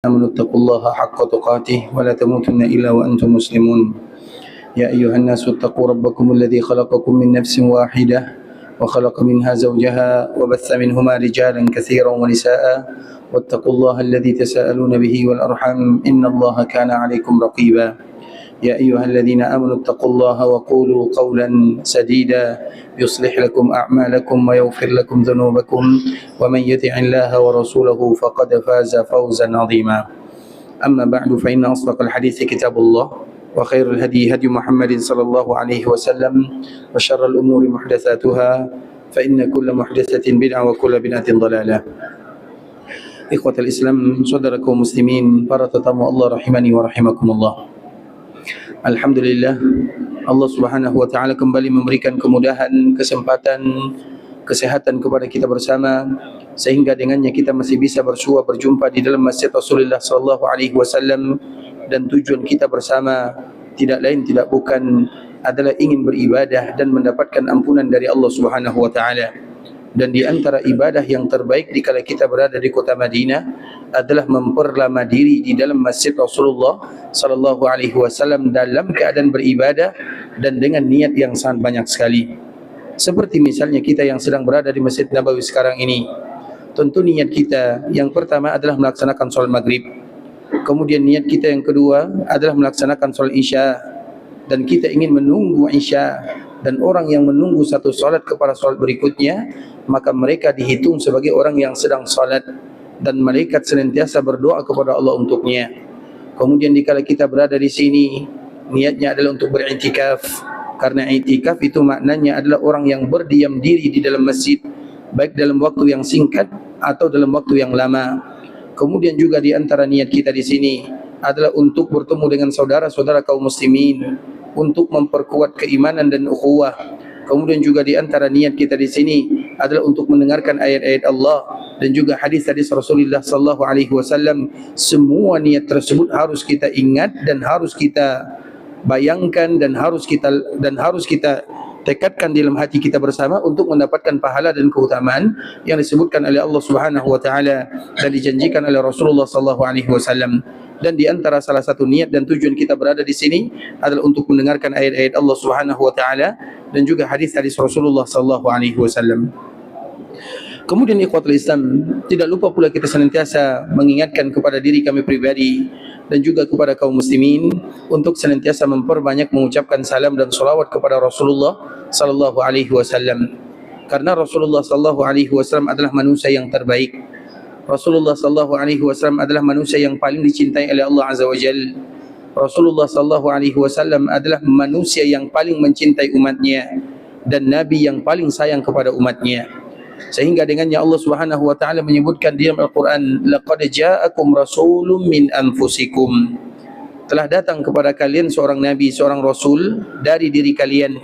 آمنوا اتقوا الله حق تقاته ولا تموتن إلا وأنتم مسلمون يا أيها الناس اتقوا ربكم الذي خلقكم من نفس واحدة وخلق منها زوجها وبث منهما رجالا كثيرا ونساء واتقوا الله الذي تساءلون به والأرحام إن الله كان عليكم رقيبا يا أيها الذين آمنوا اتقوا الله وقولوا قولا سديدا يصلح لكم أعمالكم ويغفر لكم ذنوبكم ومن يطع الله ورسوله فقد فاز فوزا عظيما أما بعد فإن أصدق الحديث كتاب الله وخير الهدي هدي محمد صلى الله عليه وسلم وشر الأمور محدثاتها فإن كل محدثة بدعة وكل بدعة ضلالة. إخوة الإسلام saudaraku muslimin, para tetamu Allah rahimani wa rahimakumullah. Alhamdulillah, Allah Subhanahu wa taala kembali memberikan kemudahan, kesempatan, kesehatan kepada kita bersama, sehingga dengannya kita masih bisa bersua berjumpa di dalam Masjid Rasulullah sallallahu alaihi wasallam, dan tujuan kita bersama tidak lain tidak bukan adalah ingin beribadah dan mendapatkan ampunan dari Allah Subhanahu wa taala. Dan di antara ibadah yang terbaik dikala kita berada di kota Madinah adalah memperlama diri di dalam Masjid Rasulullah sallallahu alaihi wasallam dalam keadaan beribadah dan dengan niat yang sangat banyak sekali. Seperti misalnya kita yang sedang berada di Masjid Nabawi sekarang ini. Tentu niat kita yang pertama adalah melaksanakan salat maghrib. Kemudian niat kita yang kedua adalah melaksanakan salat isya, dan kita ingin menunggu isya, dan orang yang menunggu satu salat kepada salat berikutnya, maka mereka dihitung sebagai orang yang sedang salat, dan malaikat senantiasa berdoa kepada Allah untuknya. Kemudian dikala kita berada di sini, niatnya adalah untuk beriktikaf, karena iktikaf itu maknanya adalah orang yang berdiam diri di dalam masjid, baik dalam waktu yang singkat atau dalam waktu yang lama. Kemudian juga di antara niat kita di sini adalah untuk bertemu dengan saudara-saudara kaum muslimin, untuk memperkuat keimanan dan ukhuwah. Kemudian juga di antara niat kita di sini adalah untuk mendengarkan ayat-ayat Allah dan juga hadis-hadis Rasulullah sallallahu alaihi wasallam. Semua niat tersebut harus kita ingat dan harus kita bayangkan dan harus kita tekadkan dalam hati kita bersama untuk mendapatkan pahala dan keutamaan yang disebutkan oleh Allah Subhanahu wa taala dan dijanjikan oleh Rasulullah sallallahu alaihi wasallam. Dan di antara salah satu niat dan tujuan kita berada di sini adalah untuk mendengarkan ayat-ayat Allah Subhanahu wa taala dan juga hadis-hadis Rasulullah sallallahu alaihi wasallam. Kemudian ikhwatul Islam, tidak lupa pula kita senantiasa mengingatkan kepada diri kami pribadi dan juga kepada kaum muslimin untuk senantiasa memperbanyak mengucapkan salam dan salawat kepada Rasulullah sallallahu alaihi wasallam. Karena Rasulullah sallallahu alaihi wasallam adalah manusia yang terbaik. Rasulullah sallallahu alaihi wasallam adalah manusia yang paling dicintai oleh Allah Azza wa Jalla. Rasulullah sallallahu alaihi wasallam adalah manusia yang paling mencintai umatnya dan nabi yang paling sayang kepada umatnya. Sehingga dengannya Allah Subhanahu wa taala menyebutkan di dalam Al-Qur'an, laqad ja'akum rasulun min anfusikum. Telah datang kepada kalian seorang nabi, seorang rasul dari diri kalian.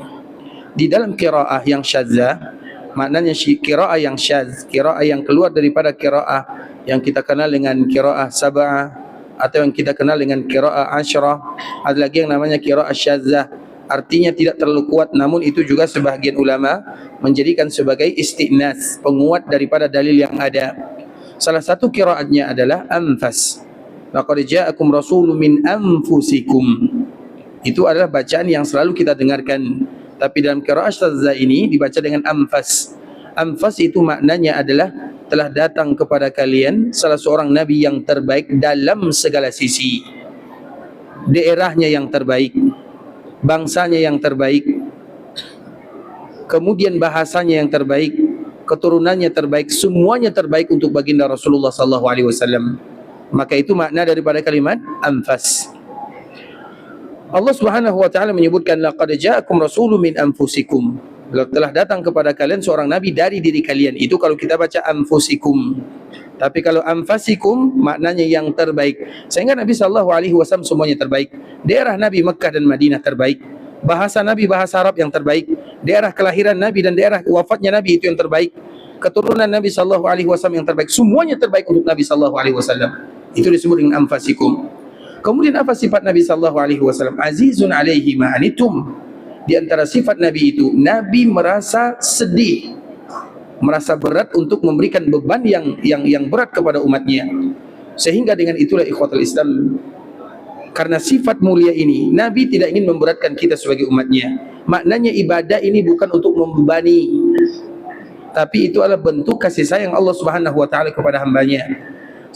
Di dalam qiraah yang syadzah, maknanya qiraah yang syadz, qiraah yang keluar daripada qiraah yang kita kenal dengan qiraah sab'ah atau yang kita kenal dengan qiraah asyrah. Ada lagi yang namanya qiraah syadzah, artinya tidak terlalu kuat, namun itu juga sebahagian ulama menjadikan sebagai isti'nas, penguat daripada dalil yang ada. Salah satu qiraatnya adalah anfas. Laqad ja'akum rasulun min anfusikum. Itu adalah bacaan yang selalu kita dengarkan. Tapi dalam qiraah syadzah ini dibaca dengan anfas. Anfas itu maknanya adalah telah datang kepada kalian salah seorang nabi yang terbaik dalam segala sisi. Daerahnya yang terbaik, bangsanya yang terbaik, kemudian bahasanya yang terbaik, keturunannya terbaik, semuanya terbaik untuk baginda Rasulullah sallallahu alaihi wasallam. Maka itu makna daripada kalimat anfas. Allah Subhanahu wa taala menyebutkan laqad ja'akum rasulun min anfusikum. Telah datang kepada kalian seorang nabi dari diri kalian. Itu kalau kita baca anfusikum. Tapi kalau anfasikum maknanya yang terbaik. Sehingga Nabi sallallahu alaihi wasallam semuanya terbaik. Daerah Nabi Mekah dan Madinah terbaik. Bahasa Nabi bahasa Arab yang terbaik. Daerah kelahiran Nabi dan daerah wafatnya Nabi itu yang terbaik. Keturunan Nabi sallallahu alaihi wasallam yang terbaik. Semuanya terbaik untuk Nabi sallallahu alaihi wasallam. Itu disebut dengan anfasikum. Kemudian apa sifat Nabi sallallahu alaihi wasallam? Azizun alaihi ma anitum. Di antara sifat Nabi itu, Nabi merasa sedih, merasa berat untuk memberikan beban yang berat kepada umatnya. Sehingga dengan itulah ikhwatul Islam, karena sifat mulia ini, Nabi tidak ingin memberatkan kita sebagai umatnya. Maknanya ibadah ini bukan untuk membebani, tapi itu adalah bentuk kasih sayang Allah Subhanahu wa taala kepada hambanya.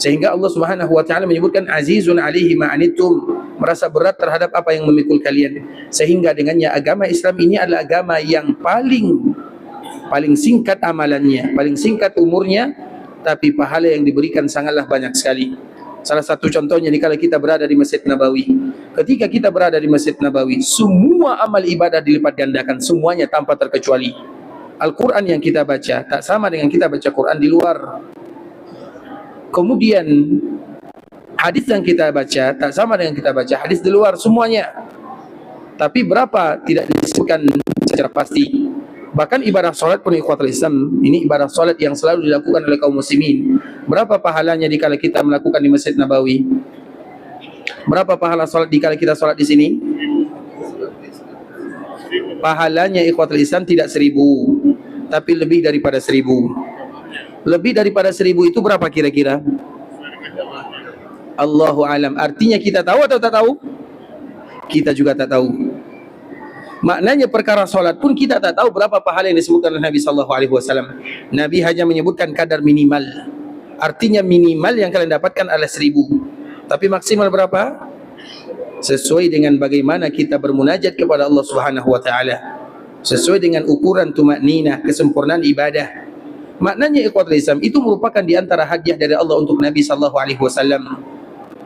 Sehingga Allah Subhanahu wa taala menyebutkan azizun alaihi ma anittum, merasa berat terhadap apa yang memikul kalian. Sehingga dengannya agama Islam ini adalah agama yang paling singkat amalannya, paling singkat umurnya, tapi pahala yang diberikan sangatlah banyak sekali. Salah satu contohnya dikala kita berada di Masjid Nabawi. Ketika kita berada di Masjid Nabawi, semua amal ibadah dilipat gandakan, semuanya tanpa terkecuali. Al-Quran yang kita baca tak sama dengan kita baca Quran di luar. Kemudian hadis yang kita baca tak sama dengan kita baca hadis di luar, semuanya. Tapi berapa tidak disebutkan secara pasti. Bahkan ibadah solat pun ikhwatul Islam, ini ibadah solat yang selalu dilakukan oleh kaum muslimin. Berapa pahalanya dikala kita melakukan di Masjid Nabawi? Berapa pahala solat dikala kita solat di sini? Pahalanya ikhwatul Islam tidak 1000, tapi lebih daripada 1000. Lebih daripada 1000 itu berapa kira-kira? Allahu alam. Artinya kita tahu atau tak tahu? Kita juga tak tahu. Maknanya perkara solat pun kita tak tahu berapa pahala yang disebutkan oleh Nabi sallallahu alaihi wasallam. Nabi hanya menyebutkan kadar minimal. Artinya minimal yang kalian dapatkan adalah 1000. Tapi maksimal berapa? Sesuai dengan bagaimana kita bermunajat kepada Allah Subhanahu wa taala. Sesuai dengan ukuran tumakninah, kesempurnaan ibadah. Maknanya ikhwatul Islam, itu merupakan di antara hadiah dari Allah untuk Nabi sallallahu alaihi wasallam.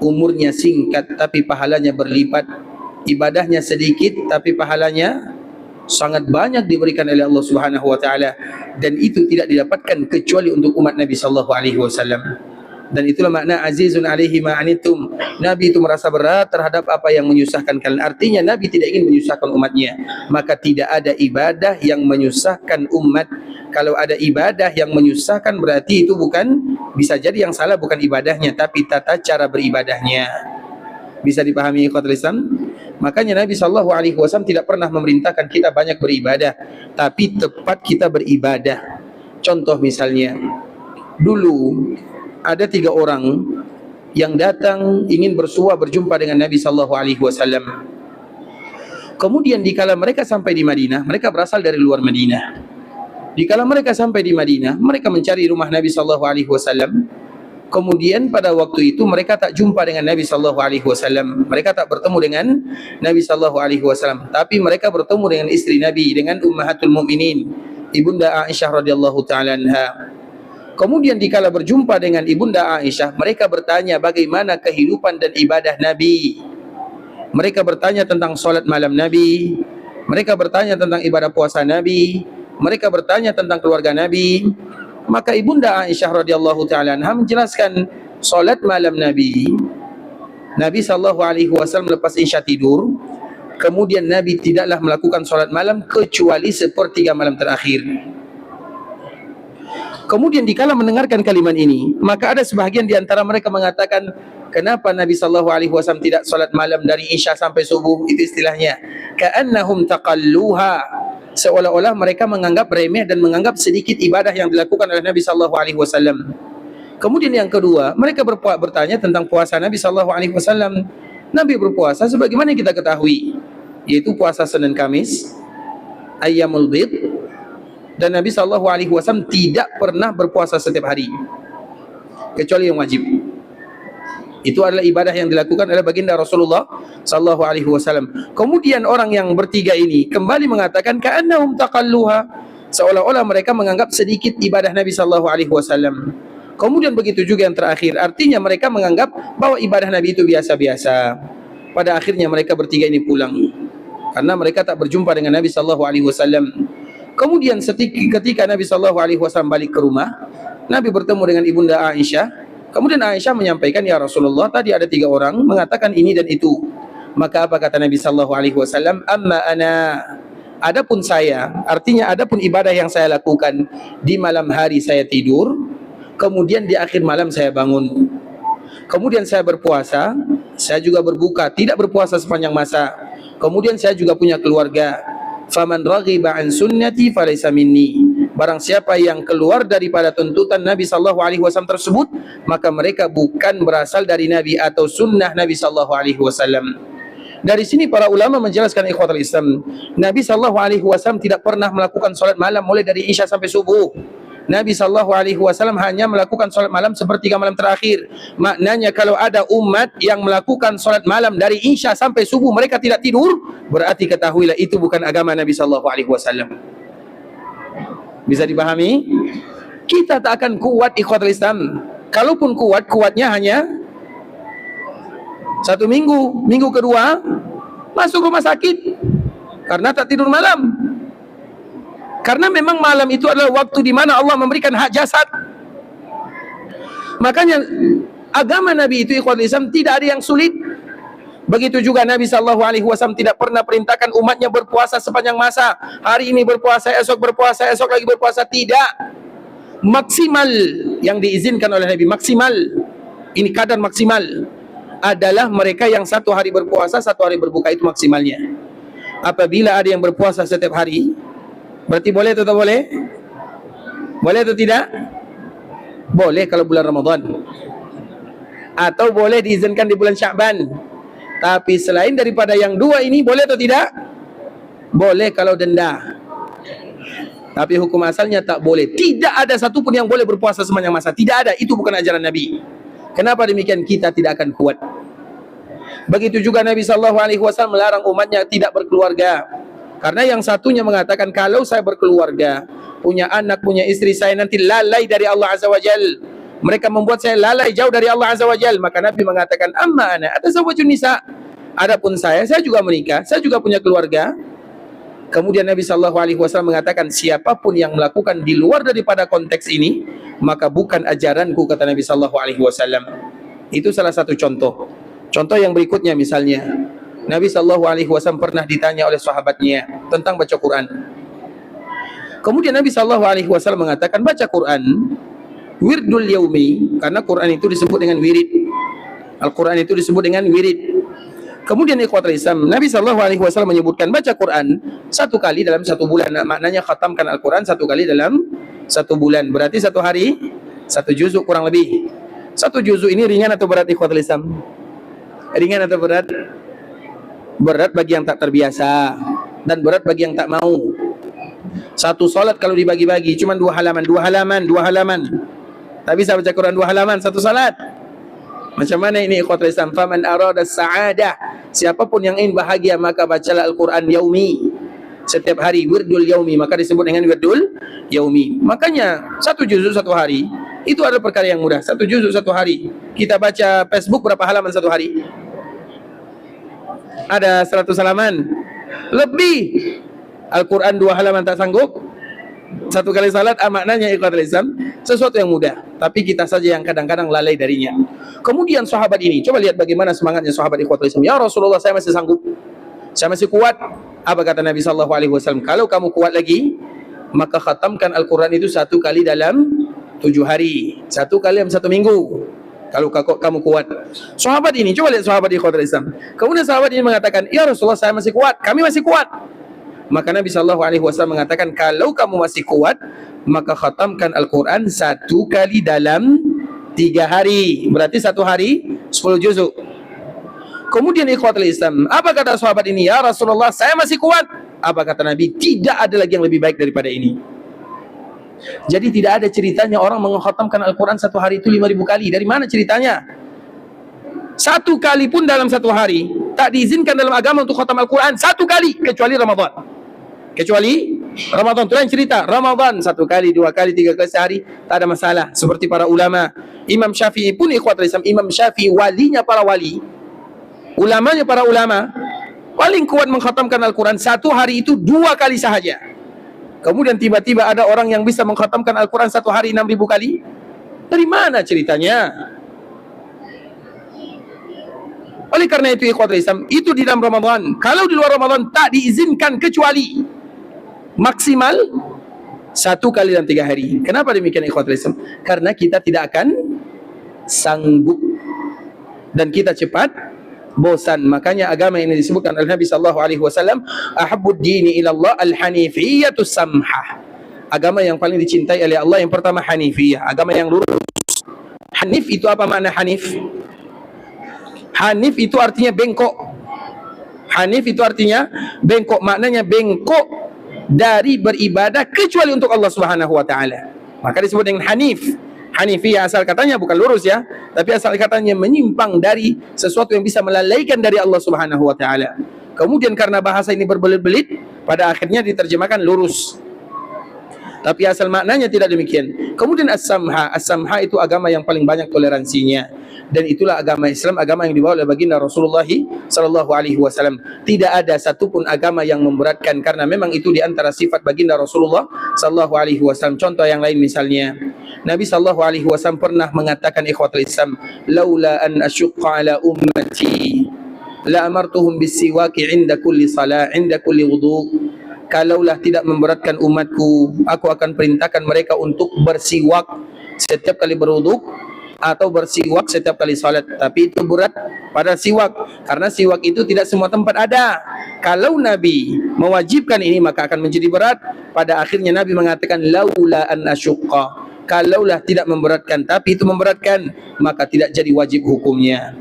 Umurnya singkat tapi pahalanya berlipat. Ibadahnya sedikit tapi pahalanya sangat banyak diberikan oleh Allah Subhanahu wa taala, dan itu tidak didapatkan kecuali untuk umat Nabi sallallahu alaihi wasallam. Dan itulah makna azizun alaihi ma anittum. Nabi itu merasa berat terhadap apa yang menyusahkan kalian. Artinya Nabi tidak ingin menyusahkan umatnya. Maka tidak ada ibadah yang menyusahkan umat. Kalau ada ibadah yang menyusahkan, berarti itu bukan, bisa jadi yang salah bukan ibadahnya, tapi tata cara beribadahnya. Bisa dipahami ikhwatul Islam? Makanya Nabi sallallahu alaihi wasallam tidak pernah memerintahkan kita banyak beribadah, tapi tepat kita beribadah. Contoh misalnya, dulu ada 3 orang yang datang ingin berjumpa dengan Nabi sallallahu alaihi wasallam. Kemudian dikala mereka sampai di Madinah, mereka berasal dari luar Madinah. Dikala mereka sampai di Madinah, mereka mencari rumah Nabi sallallahu alaihi wasallam. Kemudian pada waktu itu mereka tak jumpa dengan Nabi sallallahu alaihi wasallam. Mereka tak bertemu dengan Nabi sallallahu alaihi wasallam, tapi mereka bertemu dengan istri Nabi, dengan Ummahatul Mukminin, Ibunda Aisyah radhiyallahu taala anha. Kemudian dikala berjumpa dengan Ibunda Aisyah, mereka bertanya bagaimana kehidupan dan ibadah Nabi. Mereka bertanya tentang solat malam Nabi. Mereka bertanya tentang ibadah puasa Nabi. Mereka bertanya tentang keluarga Nabi. Maka Ibunda Aisyah radhiyallahu taala anha menjelaskan solat malam Nabi. Nabi sallallahu alaihi wasallam lepas Isya tidur. Kemudian Nabi tidaklah melakukan solat malam kecuali sepertiga malam terakhir. Kemudian dikala mendengarkan kalimat ini, maka ada sebahagian di antara mereka mengatakan, kenapa Nabi sallallahu alaihi wasallam tidak solat malam dari Isya sampai subuh? Itu istilahnya, ka'annahum taqalluha. Seolah-olah mereka menganggap remeh dan menganggap sedikit ibadah yang dilakukan oleh Nabi sallallahu alaihi wasallam. Kemudian yang kedua, mereka bertanya tentang puasa Nabi sallallahu alaihi wasallam. Nabi berpuasa sebagaimana kita ketahui, yaitu puasa Senin Kamis, Ayyamul Bid, dan Nabi sallallahu alaihi wasallam tidak pernah berpuasa setiap hari kecuali yang wajib. Itu adalah ibadah yang dilakukan oleh baginda Rasulullah sallallahu alaihi wasallam. Kemudian orang yang bertiga ini kembali mengatakan ka'annahum taqalluha, seolah-olah mereka menganggap sedikit ibadah Nabi sallallahu alaihi wasallam. Kemudian begitu juga yang terakhir, artinya mereka menganggap bahwa ibadah Nabi itu biasa-biasa. Pada akhirnya mereka bertiga ini pulang karena mereka tak berjumpa dengan Nabi sallallahu alaihi wasallam. Kemudian ketika Nabi sallallahu alaihi wasallam balik ke rumah, Nabi bertemu dengan Ibunda Aisyah. Kemudian Aisyah menyampaikan, ya Rasulullah, tadi ada 3 orang mengatakan ini dan itu. Maka apa kata Nabi sallallahu alaihi wasallam? Amma ana, adapun saya, artinya adapun ibadah yang saya lakukan, di malam hari saya tidur, kemudian di akhir malam saya bangun. Kemudian saya berpuasa, saya juga berbuka, tidak berpuasa sepanjang masa. Kemudian saya juga punya keluarga. Faman raghiba an sunnati falaysa minni. barang siapa yang keluar daripada tuntutan Nabi sallallahu alaihi wasallam tersebut, maka mereka bukan berasal dari Nabi atau sunnah Nabi sallallahu alaihi wasallam. Dari sini para ulama menjelaskan ikhwatul Islam, Nabi sallallahu alaihi wasallam tidak pernah melakukan salat malam mulai dari Isya sampai subuh. Nabi sallallahu alaihi wasallam hanya melakukan salat malam sepertiga malam terakhir. Maknanya kalau ada umat yang melakukan salat malam dari Isya sampai subuh mereka tidak tidur, berarti ketahuilah itu bukan agama Nabi sallallahu alaihi wasallam. Bisa dipahami? Kita tak akan kuat ikhwatul Islam. Kalaupun kuat, kuatnya hanya 1 minggu. Minggu kedua masuk rumah sakit karena tak tidur malam. Karena memang malam itu adalah waktu di mana Allah memberikan hak jasad. Makanya agama Nabi itu ikhwatul Islam tidak ada yang sulit. Begitu juga Nabi sallallahu alaihi wasallam tidak pernah perintahkan umatnya berpuasa sepanjang masa. Hari ini berpuasa, esok berpuasa, esok lagi berpuasa, tidak. Maksimal yang diizinkan oleh Nabi, maksimal. Ini kadar maksimal adalah mereka yang 1 hari berpuasa, 1 hari berbuka, itu maksimalnya. Apabila ada yang berpuasa setiap hari, berarti boleh atau tak boleh? Boleh atau tidak? Boleh kalau bulan Ramadan. Atau boleh diizinkan di bulan Sya'ban. Tapi selain daripada yang 2 ini, boleh atau tidak? Boleh kalau denda. Tapi hukum asalnya tak boleh. Tidak ada satupun yang boleh berpuasa sepanjang masa. Tidak ada. Itu bukan ajaran Nabi. Kenapa demikian? Kita tidak akan kuat. Begitu juga Nabi SAW melarang umatnya tidak berkeluarga. Karena yang satunya mengatakan, kalau saya berkeluarga, punya anak, punya istri, saya nanti lalai dari Allah Azza wa Jal. Mereka membuat saya lalai jauh dari Allah Azza wa Jal. Maka Nabi mengatakan, amma ana atazawwajun nisa. Adapun saya juga menikah, saya juga punya keluarga. Kemudian Nabi SAW mengatakan, siapapun yang melakukan di luar daripada konteks ini, maka bukan ajaranku, kata Nabi SAW. Itu salah satu contoh. Contoh yang berikutnya misalnya, Nabi SAW pernah ditanya oleh sahabatnya tentang baca Quran. Kemudian Nabi SAW mengatakan, baca Quran wirdul yaumi, karena Quran itu disebut dengan wirid. Al-Quran itu disebut dengan wirid. Kemudian ikhwatul Islam, Nabi SAW menyebutkan baca Quran 1 kali dalam 1 bulan. Maknanya khatamkan Al-Quran 1 kali dalam 1 bulan. Berarti 1 hari 1 juzuk kurang lebih. 1 juzuk ini ringan atau berat ikhwatul Islam? Ringan atau berat? Berat bagi yang tak terbiasa dan berat bagi yang tak mau. 1 solat kalau dibagi-bagi cuma 2 halaman. Tak bisa baca Quran 2 halaman 1 solat. Macam mana ini ikhwatul Islam? Faman arada sa'adah, siapapun yang ingin bahagia maka bacalah Al-Quran yaumi, setiap hari, wirdul yaumi, maka disebut dengan wirdul yaumi. Makanya 1 juzuk 1 hari itu adalah perkara yang mudah. 1 juzuk 1 hari. Kita baca Facebook berapa halaman 1 hari? Ada 100 halaman lebih. Al-Quran 2 halaman tak sanggup. 1 kali salat, maknanya ikhwatul Islam sesuatu yang mudah, tapi kita saja yang kadang-kadang lalai darinya. Kemudian sahabat ini, coba lihat bagaimana semangatnya sahabat ikhwatul Islam. Ya Rasulullah, saya masih sanggup, saya masih kuat. Apa kata Nabi SAW? Kalau kamu kuat lagi, maka khatamkan Al-Quran itu 1 kali dalam 7 hari, 1 kali dalam 1 minggu. Kalau kamu kuat. Sahabat ini, coba lihat sahabat ikhwatul Islam. Kemudian sahabat ini mengatakan, ya Rasulullah, saya masih kuat, kami masih kuat. Maka Nabi SAW mengatakan, kalau kamu masih kuat, maka khatamkan Al-Quran 1 kali dalam 3 hari. Berarti 1 hari 10 juzuk. Kemudian ikhwatul Islam, apa kata sahabat ini? Ya Rasulullah, saya masih kuat. Apa kata Nabi? Tidak ada lagi yang lebih baik daripada ini. Jadi tidak ada ceritanya orang mengkhatamkan Al-Quran 1 hari itu 5.000 kali. Dari mana ceritanya? 1 kali pun dalam 1 hari tak diizinkan dalam agama untuk khatam Al-Quran 1 kali, kecuali Ramadan. Kecuali Ramadan, itu lain cerita. Ramadan 1 kali, 2 kali, 3 kali sehari, tak ada masalah. Seperti para ulama. Imam Syafi'i pun ikhwatul Islam, Imam Syafi'i walinya para wali, ulamanya para ulama, paling kuat mengkhatamkan Al-Quran 1 hari itu 2 kali sahaja. Kemudian tiba-tiba ada orang yang bisa mengkhatamkan Al-Quran 1 hari 6.000 kali. Dari mana ceritanya? Oleh karena itu ikhwatul Islam, itu di dalam Ramadan. Kalau di luar Ramadan tak diizinkan kecuali maksimal 1 kali dalam 3 hari. Kenapa demikian ikhwatul Islam? Karena kita tidak akan sanggup dan kita cepat bosan. Makanya agama ini disebutkan oleh Nabi sallallahu alaihi wasallam, ahabbud dini ila Allah al-hanifiyatus samhah. agama yang paling dicintai oleh Allah yang pertama Hanifiyah, agama yang lurus. Hanif itu apa makna Hanif? Hanif itu artinya bengkok. Hanif itu artinya bengkok, maknanya bengkok dari beribadah kecuali untuk Allah Subhanahu wa taala. Maka disebut dengan Hanif. Hanifiyah asal katanya bukan lurus ya, tapi asal katanya menyimpang dari sesuatu yang bisa melalaikan dari Allah Subhanahu wa taala. Kemudian karena bahasa ini berbelit-belit, pada akhirnya diterjemahkan lurus. Tapi asal maknanya tidak demikian. Kemudian as-samha, as-samha itu agama yang paling banyak toleransinya, dan itulah agama Islam, agama yang dibawa oleh baginda Rasulullah sallallahu alaihi wasallam. Tidak ada satupun agama yang memberatkan, karena memang itu di antara sifat baginda Rasulullah sallallahu alaihi wasallam. Contoh yang lain misalnya, Nabi sallallahu alaihi wasallam pernah mengatakan, ikhwatul Islam, laula an asyqa ala ummati la amartuhum bisiwaki 'inda kulli salah, 'inda kulli wudu. Kalaulah tidak memberatkan umatku, aku akan perintahkan mereka untuk bersiwak setiap kali berwuduk atau bersiwak setiap kali salat. Tapi itu berat pada siwak, karena siwak itu tidak semua tempat ada. Kalau Nabi mewajibkan ini, maka akan menjadi berat. Pada akhirnya Nabi mengatakan laula an asyqa, kalaulah tidak memberatkan, tapi itu memberatkan, maka tidak jadi wajib hukumnya.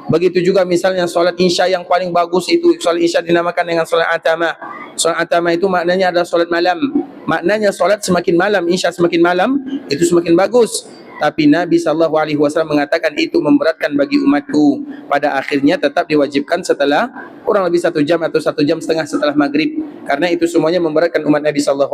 Begitu juga misalnya solat isya yang paling bagus itu, solat isya dinamakan dengan solat atama. Solat atama itu maknanya adalah solat malam. Maknanya solat semakin malam, isya semakin malam, itu semakin bagus. Tapi Nabi SAW mengatakan itu memberatkan bagi umatku. Pada akhirnya tetap diwajibkan setelah kurang lebih 1 jam atau 1 jam setengah setelah maghrib. Karena itu semuanya memberatkan umat Nabi SAW.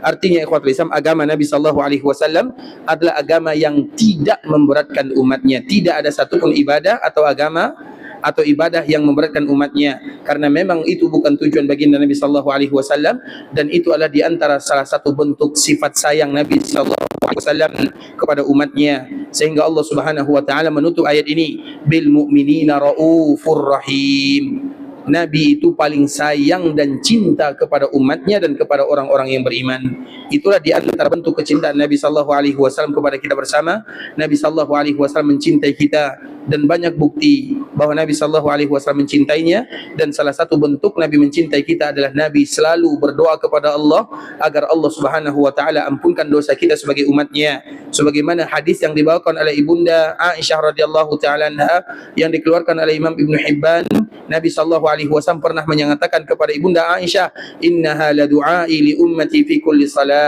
Artinya ikhwatul Islam, agama Nabi SAW adalah agama yang tidak memberatkan umatnya. Tidak ada satupun ibadah atau agama atau ibadah yang memberatkan umatnya, karena memang itu bukan tujuan baginda Nabi sallallahu alaihi wasallam, dan itu adalah di antara salah satu bentuk sifat sayang Nabi sallallahu alaihi wasallam kepada umatnya, sehingga Allah Subhanahu wa taala menutup ayat ini bil mu'minina raufur rahim. Nabi itu paling sayang dan cinta kepada umatnya dan kepada orang-orang yang beriman. Itulah di antara bentuk kecintaan Nabi sallallahu alaihi wasallam kepada kita bersama. Nabi sallallahu alaihi wasallam mencintai kita, dan banyak bukti bahwa Nabi sallallahu alaihi wasallam mencintainya. Dan salah satu bentuk Nabi mencintai kita adalah Nabi selalu berdoa kepada Allah agar Allah Subhanahu wa taala ampunkan dosa kita sebagai umatnya. Sebagaimana hadis yang dibawakan oleh Ibunda Aisyah radhiyallahu taala anha yang dikeluarkan oleh Imam Ibnu Hibban, Nabi sallallahu alaihi wasallam pernah menyatakan kepada Ibunda Aisyah, innaha la du'ai li ummati fi kulli salah.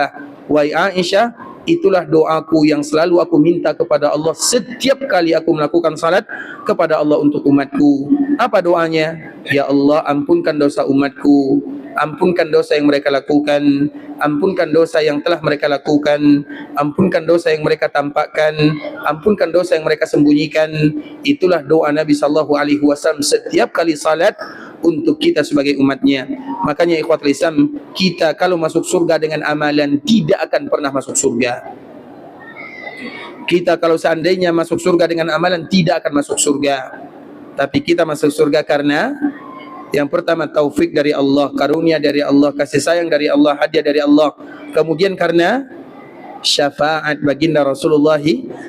Wahai Aisyah, itulah doaku yang selalu aku minta kepada Allah setiap kali aku melakukan salat kepada Allah untuk umatku. Apa doanya? Ya Allah, ampunkan dosa umatku, ampunkan dosa yang mereka lakukan, ampunkan dosa yang telah mereka lakukan, ampunkan dosa yang mereka tampakkan, ampunkan dosa yang mereka sembunyikan. Itulah doa Nabi sallallahu alaihi wasallam setiap kali salat untuk kita sebagai umatnya. Makanya ikhwatul Islam, kita kalau masuk surga dengan amalan tidak akan pernah masuk surga. Kita kalau seandainya masuk surga dengan amalan tidak akan masuk surga. Tapi kita masuk surga karena yang pertama taufik dari Allah, karunia dari Allah, kasih sayang dari Allah, hadiah dari Allah. Kemudian karena syafaat baginda Rasulullah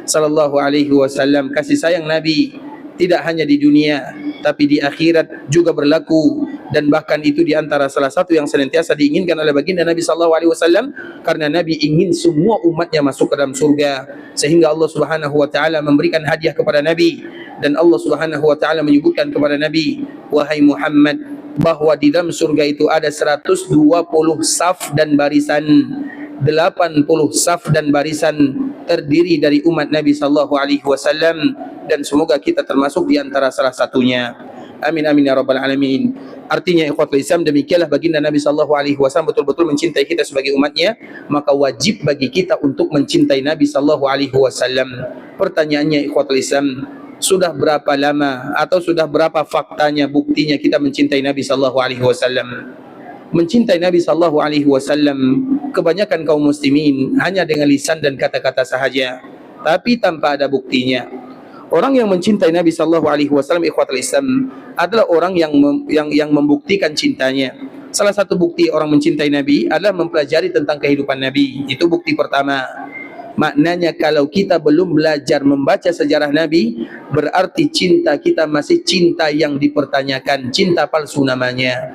sallallahu alaihi wasallam, kasih sayang Nabi tidak hanya di dunia tapi di akhirat juga berlaku. Dan bahkan itu di antara salah satu yang senantiasa diinginkan oleh baginda Nabi sallallahu alaihi wasallam, karena Nabi ingin semua umatnya masuk ke dalam surga, sehingga Allah Subhanahu wa taala memberikan hadiah kepada Nabi. Dan Allah Subhanahu wa taala menyebutkan kepada Nabi, wahai Muhammad, bahwa di dalam surga itu ada 120 saf dan barisan, 80 saf dan barisan terdiri dari umat Nabi sallallahu alaihi wasallam, dan semoga kita termasuk di antara salah satunya. Amin amin ya rabbal alamin. Artinya ikhwatul Islam, demikianlah baginda Nabi sallallahu alaihi wasallam betul-betul mencintai kita sebagai umatnya, maka wajib bagi kita untuk mencintai Nabi sallallahu alaihi wasallam. Pertanyaannya ikhwatul Islam, sudah berapa lama atau sudah berapa faktanya, buktinya kita mencintai Nabi sallallahu alaihi wasallam? Mencintai Nabi sallallahu alaihi wasallam kebanyakan kaum muslimin hanya dengan lisan dan kata-kata sahaja, tapi tanpa ada buktinya. Orang yang mencintai Nabi sallallahu alaihi wasallam ikhwatul Islam adalah orang yang membuktikan cintanya. Salah satu bukti orang mencintai Nabi adalah mempelajari tentang kehidupan Nabi. Itu bukti pertama. Maknanya kalau kita belum belajar membaca sejarah Nabi, berarti cinta kita masih cinta yang dipertanyakan, cinta palsu namanya.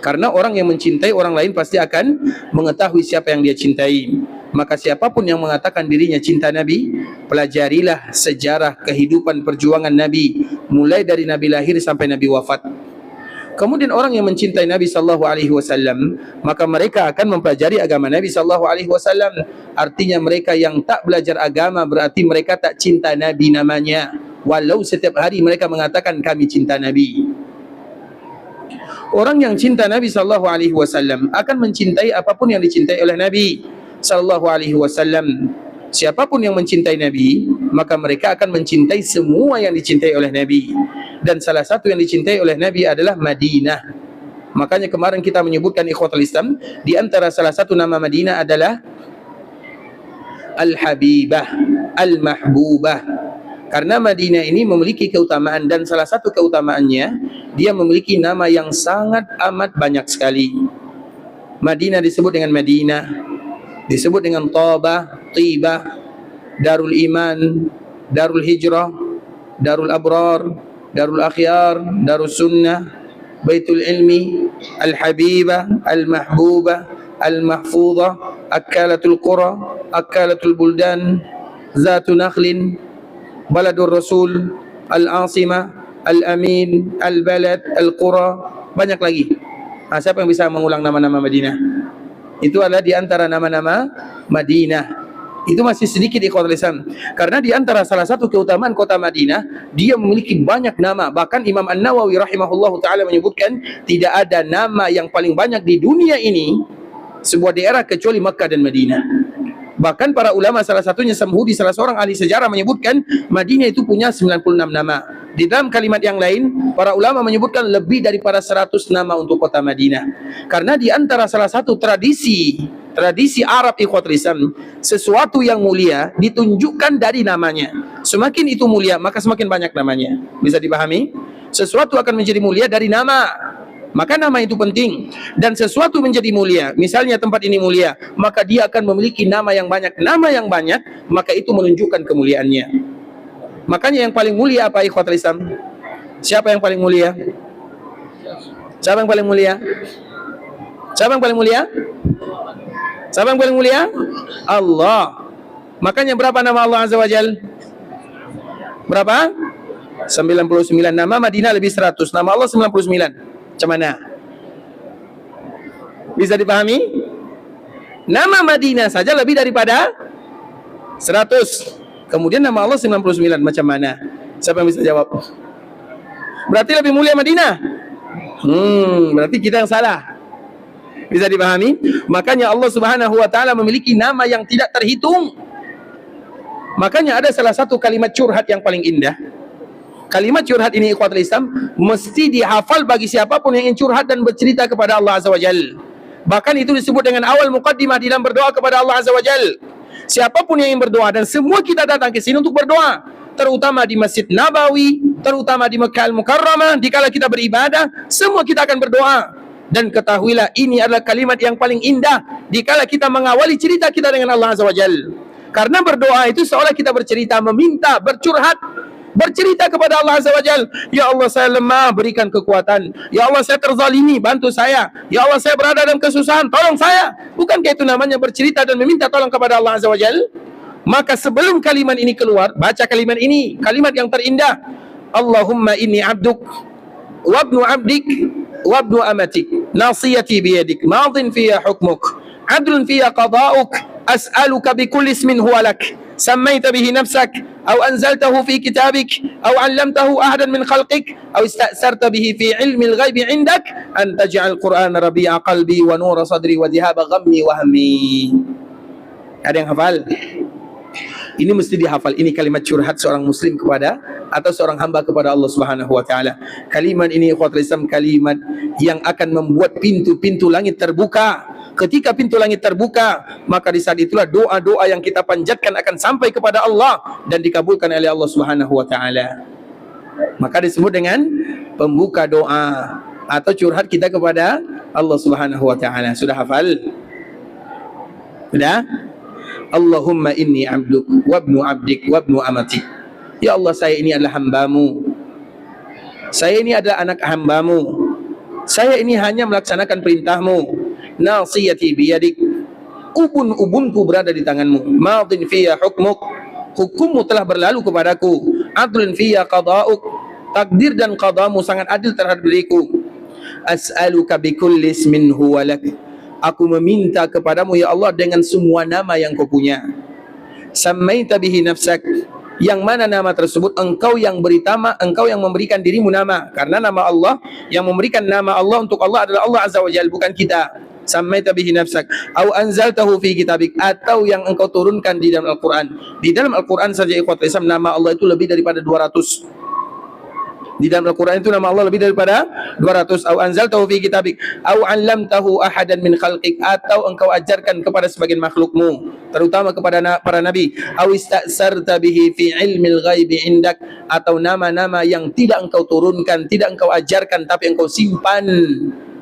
Karena orang yang mencintai orang lain pasti akan mengetahui siapa yang dia cintai. Maka siapapun yang mengatakan dirinya cinta Nabi, pelajarilah sejarah kehidupan perjuangan Nabi, mulai dari Nabi lahir sampai Nabi wafat. Kemudian orang yang mencintai Nabi sallallahu alaihi wasallam, maka mereka akan mempelajari agama Nabi sallallahu alaihi wasallam. Artinya mereka yang tak belajar agama berarti mereka tak cinta Nabi namanya, walau setiap hari mereka mengatakan kami cinta Nabi. Orang yang cinta Nabi sallallahu alaihi wasallam akan mencintai apapun yang dicintai oleh Nabi sallallahu alaihi wasallam. Siapapun yang mencintai Nabi, maka mereka akan mencintai semua yang dicintai oleh Nabi. Dan salah satu yang dicintai oleh Nabi adalah Madinah. Makanya kemarin kita menyebutkan ikhwatul Islam, di antara salah satu nama Madinah adalah Al-Habibah, Al-Mahbubah. Karena Madinah ini memiliki keutamaan, dan salah satu keutamaannya, dia memiliki nama yang sangat amat banyak sekali. Madinah disebut dengan Madinah, disebut dengan Thabah, Tibah, Darul Iman, Darul Hijrah, Darul Abrar, Darul Akhyar, Darul Sunnah, Baitul Ilmi, Al-Habibah, Al-Mahbubah, Al-Mahfudhah, Akkalatul Qura, Akkalatul Buldan, Zatu Nakhlin, Baladur Rasul, Al-Asimah, Al-Amin, Al-Balad, Al-Qura, banyak lagi. Siapa yang bisa mengulang nama-nama Madinah? Itu adalah di antara nama-nama Madinah. Itu masih sedikit ikhwatul Islam. Karena di antara salah satu keutamaan kota Madinah, dia memiliki banyak nama. Bahkan Imam An-Nawawi rahimahullahu ta'ala menyebutkan, tidak ada nama yang paling banyak di dunia ini, sebuah daerah, kecuali Makkah dan Madinah. Bahkan para ulama, salah satunya Samhudi, salah seorang ahli sejarah, menyebutkan Madinah itu punya 96 nama. Di dalam kalimat yang lain, para ulama menyebutkan lebih daripada 100 nama untuk kota Madinah. Karena di antara salah satu tradisi Arab ikhwatul Islam, sesuatu yang mulia ditunjukkan dari namanya. Semakin itu mulia, maka semakin banyak namanya. Bisa dipahami? Sesuatu akan menjadi mulia dari nama. Maka nama itu penting. Dan sesuatu menjadi mulia, misalnya tempat ini mulia, maka dia akan memiliki nama yang banyak. Nama yang banyak, maka itu menunjukkan kemuliaannya. Makanya yang paling mulia apa ikhwatul Islam? Siapa yang paling mulia? Siapa yang paling mulia? Siapa yang paling mulia? Siapa yang paling mulia? Allah. Makanya berapa nama Allah Azza wa Jal? Berapa? 99. Nama Madinah lebih 100, nama Allah 99. Macam mana? Bisa dipahami? Nama Madinah saja lebih daripada 100. Kemudian nama Allah 99. Macam mana? Siapa yang bisa jawab? Berarti lebih mulia Madinah? Berarti kita yang salah. Bisa dipahami? Makanya Allah Subhanahu wa ta'ala memiliki nama yang tidak terhitung. Makanya ada salah satu kalimat curhat yang paling indah. Kalimat curhat ini ikhwatul Islam mesti dihafal bagi siapapun yang ingin curhat dan bercerita kepada Allah Azza wa Jal. Bahkan itu disebut dengan awal muqaddimah di dalam berdoa kepada Allah Azza wa Jal. Siapapun yang ingin berdoa, dan semua kita datang ke sini untuk berdoa, terutama di Masjid Nabawi, terutama di Makkah Al-Mukarramah, dikala kita beribadah, semua kita akan berdoa. Dan ketahuilah, ini adalah kalimat yang paling indah dikala kita mengawali cerita kita dengan Allah Azza wa Jal. Karena berdoa itu seolah kita bercerita, meminta, bercurhat, bercerita kepada Allah Azza wa Jal. Ya Allah, saya lemah, berikan kekuatan. Ya Allah, saya terzalimi, bantu saya. Ya Allah, saya berada dalam kesusahan, tolong saya. Bukankah itu namanya bercerita dan meminta tolong kepada Allah Azza wa Jal? Maka sebelum kalimat ini keluar, baca kalimat ini, kalimat yang terindah. Allahumma inni abduk wabnu abdik wabnu amatik, nasiyati biyadik, madin fiya hukmuk, adlun fiya qada'uk, as'aluka bikulli ismin huwa lak, سميت به نفسك أو أنزلته في كتابك أو علمته أحدا من خلقك أو استأثرت به في علم الغيب عندك أن تجعل القرآن ربيع قلبي ونور صدري وذهاب غمي وهمي. Ada yang hafal? Ini mesti dihafal. Ini kalimat curhat seorang muslim kepada, atau seorang hamba kepada Allah Subhanahu wa ta'ala. Kalimat ini ikhwatul Islam, kalimat yang akan membuat pintu-pintu langit terbuka. Ketika pintu langit terbuka, maka di saat itulah doa-doa yang kita panjatkan akan sampai kepada Allah dan dikabulkan oleh Allah Subhanahu wa ta'ala. Maka disebut dengan pembuka doa atau curhat kita kepada Allah Subhanahu wa ta'ala. Sudah hafal? Sudah? Allahumma inni abduk wabnu abdik wabnu amatik. Ya Allah, saya ini adalah hambamu, saya ini adalah anak hambamu, Saya ini hanya melaksanakan perintahmu. Nasiyati biyadik, ubun-ubunku berada di tanganmu. Madin fiyya hukmuk, hukummu telah berlalu kepadaku. Adlun fiyya qada'uk, takdir dan qadamu sangat adil terhadap diriku. As'aluka bikulli ismin huwa lak, aku meminta kepadamu ya Allah dengan semua nama yang kau punya. Sammaita bihi nafsak, yang mana nama tersebut engkau yang beri nama, engkau yang memberikan dirimu nama. Karena nama Allah, yang memberikan nama Allah untuk Allah adalah Allah Azza wa Jalla, bukan kita. Sammaita bihi nafsak au anzaltahu fi kitabik, atau yang engkau turunkan di dalam Al-Quran. Di dalam Al-Quran saja ikhwatul Islam, nama Allah itu lebih daripada 200. Di dalam Al-Quran itu nama Allah lebih daripada 200. Au anzaltahu fi kitabik au 'allamtahu ahadan min khalqik, atau engkau ajarkan kepada sebagian makhlukmu, terutama kepada para nabi. Au ista'sarta bihi fi ilmil ghaibi indak, atau nama-nama yang tidak engkau turunkan, tidak engkau ajarkan, tapi engkau simpan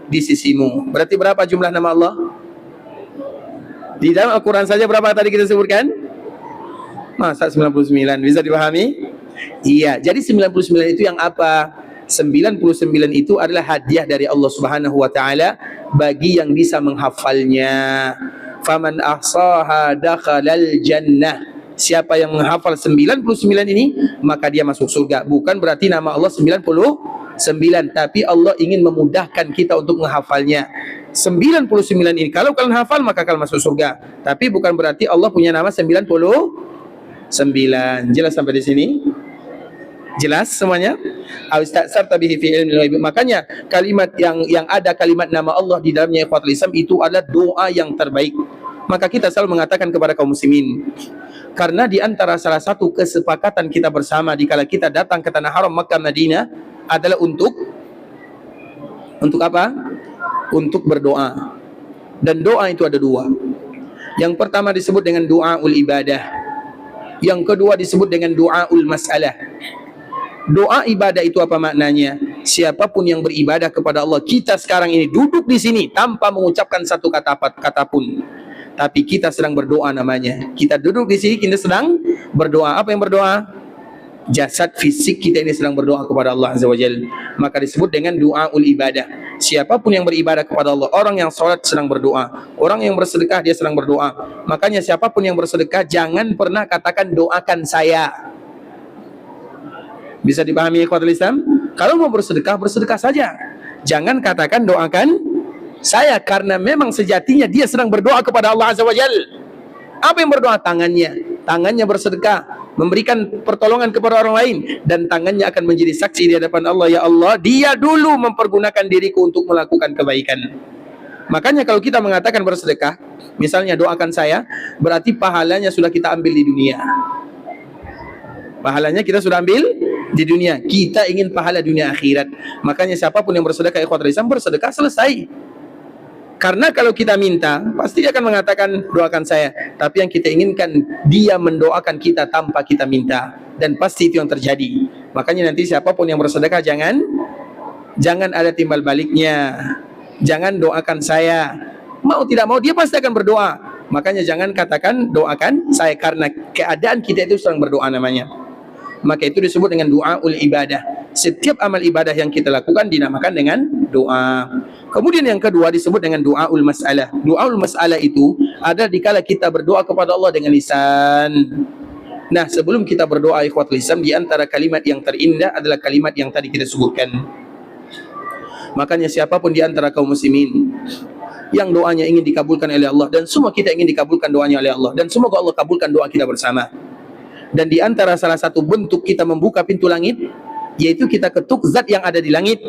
di sisimu. Berarti berapa jumlah nama Allah? Di dalam Al-Quran saja berapa tadi kita sebutkan? Masa 99? Bisa dipahami? Iya, jadi 99 itu yang apa? 99 itu adalah hadiah dari Allah Subhanahu wa taala bagi yang bisa menghafalnya. Faman ahsaha dakhalal jannah. Siapa yang menghafal 99 ini, maka dia masuk surga. Bukan berarti nama Allah 99, tapi Allah ingin memudahkan kita untuk menghafalnya. 99 ini kalau kalian hafal maka kalian masuk surga. Tapi bukan berarti Allah punya nama 99. Jelas sampai di sini? Jelas semuanya? Makanya kalimat yang ada kalimat nama Allah di dalamnya ikhwatul Islam itu adalah doa yang terbaik. Maka kita selalu mengatakan kepada kaum muslimin, karena di antara salah satu kesepakatan kita bersama dikala kita datang ke tanah haram Makkah Madinah adalah untuk apa? Untuk berdoa. Dan doa itu ada dua. Yang pertama disebut dengan doaul ibadah. Yang kedua disebut dengan doaul masalah. Doa ibadah itu apa maknanya? Siapapun yang beribadah kepada Allah, kita sekarang ini duduk di sini tanpa mengucapkan satu kata pun, tapi kita sedang berdoa namanya. Kita duduk di sini, kita sedang berdoa. Apa yang berdoa? Jasad fisik kita ini sedang berdoa kepada Allah Azza wa Jalla. Maka disebut dengan doaul ibadah. Siapapun yang beribadah kepada Allah, orang yang sholat sedang berdoa, orang yang bersedekah dia sedang berdoa. Makanya siapapun yang bersedekah jangan pernah katakan doakan saya. Bisa dipahami ikhwatul Islam? Kalau mau bersedekah, bersedekah saja. Jangan katakan doakan saya, karena memang sejatinya dia sedang berdoa kepada Allah Azza wa Jalla. Apa yang berdoa? Tangannya bersedekah, memberikan pertolongan kepada orang lain, dan tangannya akan menjadi saksi di hadapan Allah. Ya Allah, dia dulu mempergunakan diriku untuk melakukan kebaikan. Makanya kalau kita mengatakan bersedekah, misalnya doakan saya, berarti pahalanya sudah kita ambil di dunia. Pahalanya kita sudah ambil di dunia. Kita ingin pahala dunia akhirat. Makanya siapapun yang bersedekah ikhwatul Islam, bersedekah selesai. Karena kalau kita minta, pasti dia akan mengatakan doakan saya. Tapi yang kita inginkan, dia mendoakan kita tanpa kita minta. Dan pasti itu yang terjadi. Makanya nanti siapapun yang bersedekah, jangan ada timbal baliknya. Jangan doakan saya. Mau tidak mau dia pasti akan berdoa. Makanya jangan katakan doakan saya, karena keadaan kita itu sedang berdoa namanya. Maka itu disebut dengan doaul ibadah. Setiap amal ibadah yang kita lakukan dinamakan dengan doa. Kemudian yang kedua disebut dengan doaul masalah. Doaul masalah itu ada dikala kita berdoa kepada Allah dengan lisan. Nah, sebelum kita berdoa ikhwatul Islam, di antara kalimat yang terindah adalah kalimat yang tadi kita sebutkan. Makanya siapapun di antara kaum muslimin yang doanya ingin dikabulkan oleh Allah, dan semua kita ingin dikabulkan doanya oleh Allah, dan semoga Allah kabulkan doa kita bersama. Dan di antara salah satu bentuk kita membuka pintu langit, yaitu kita ketuk zat yang ada di langit,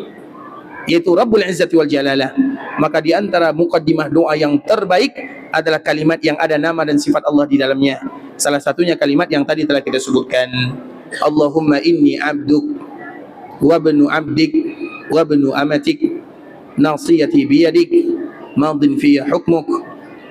yaitu Rabbul Izzati wal Jalalah. Maka di antara mukaddimah doa yang terbaik adalah kalimat yang ada nama dan sifat Allah di dalamnya. Salah satunya kalimat yang tadi telah kita sebutkan. Allahumma inni abduk wa ibnu abdik wa ibnu amatik, nasiyati biyadik, madin fiyya hukmuk,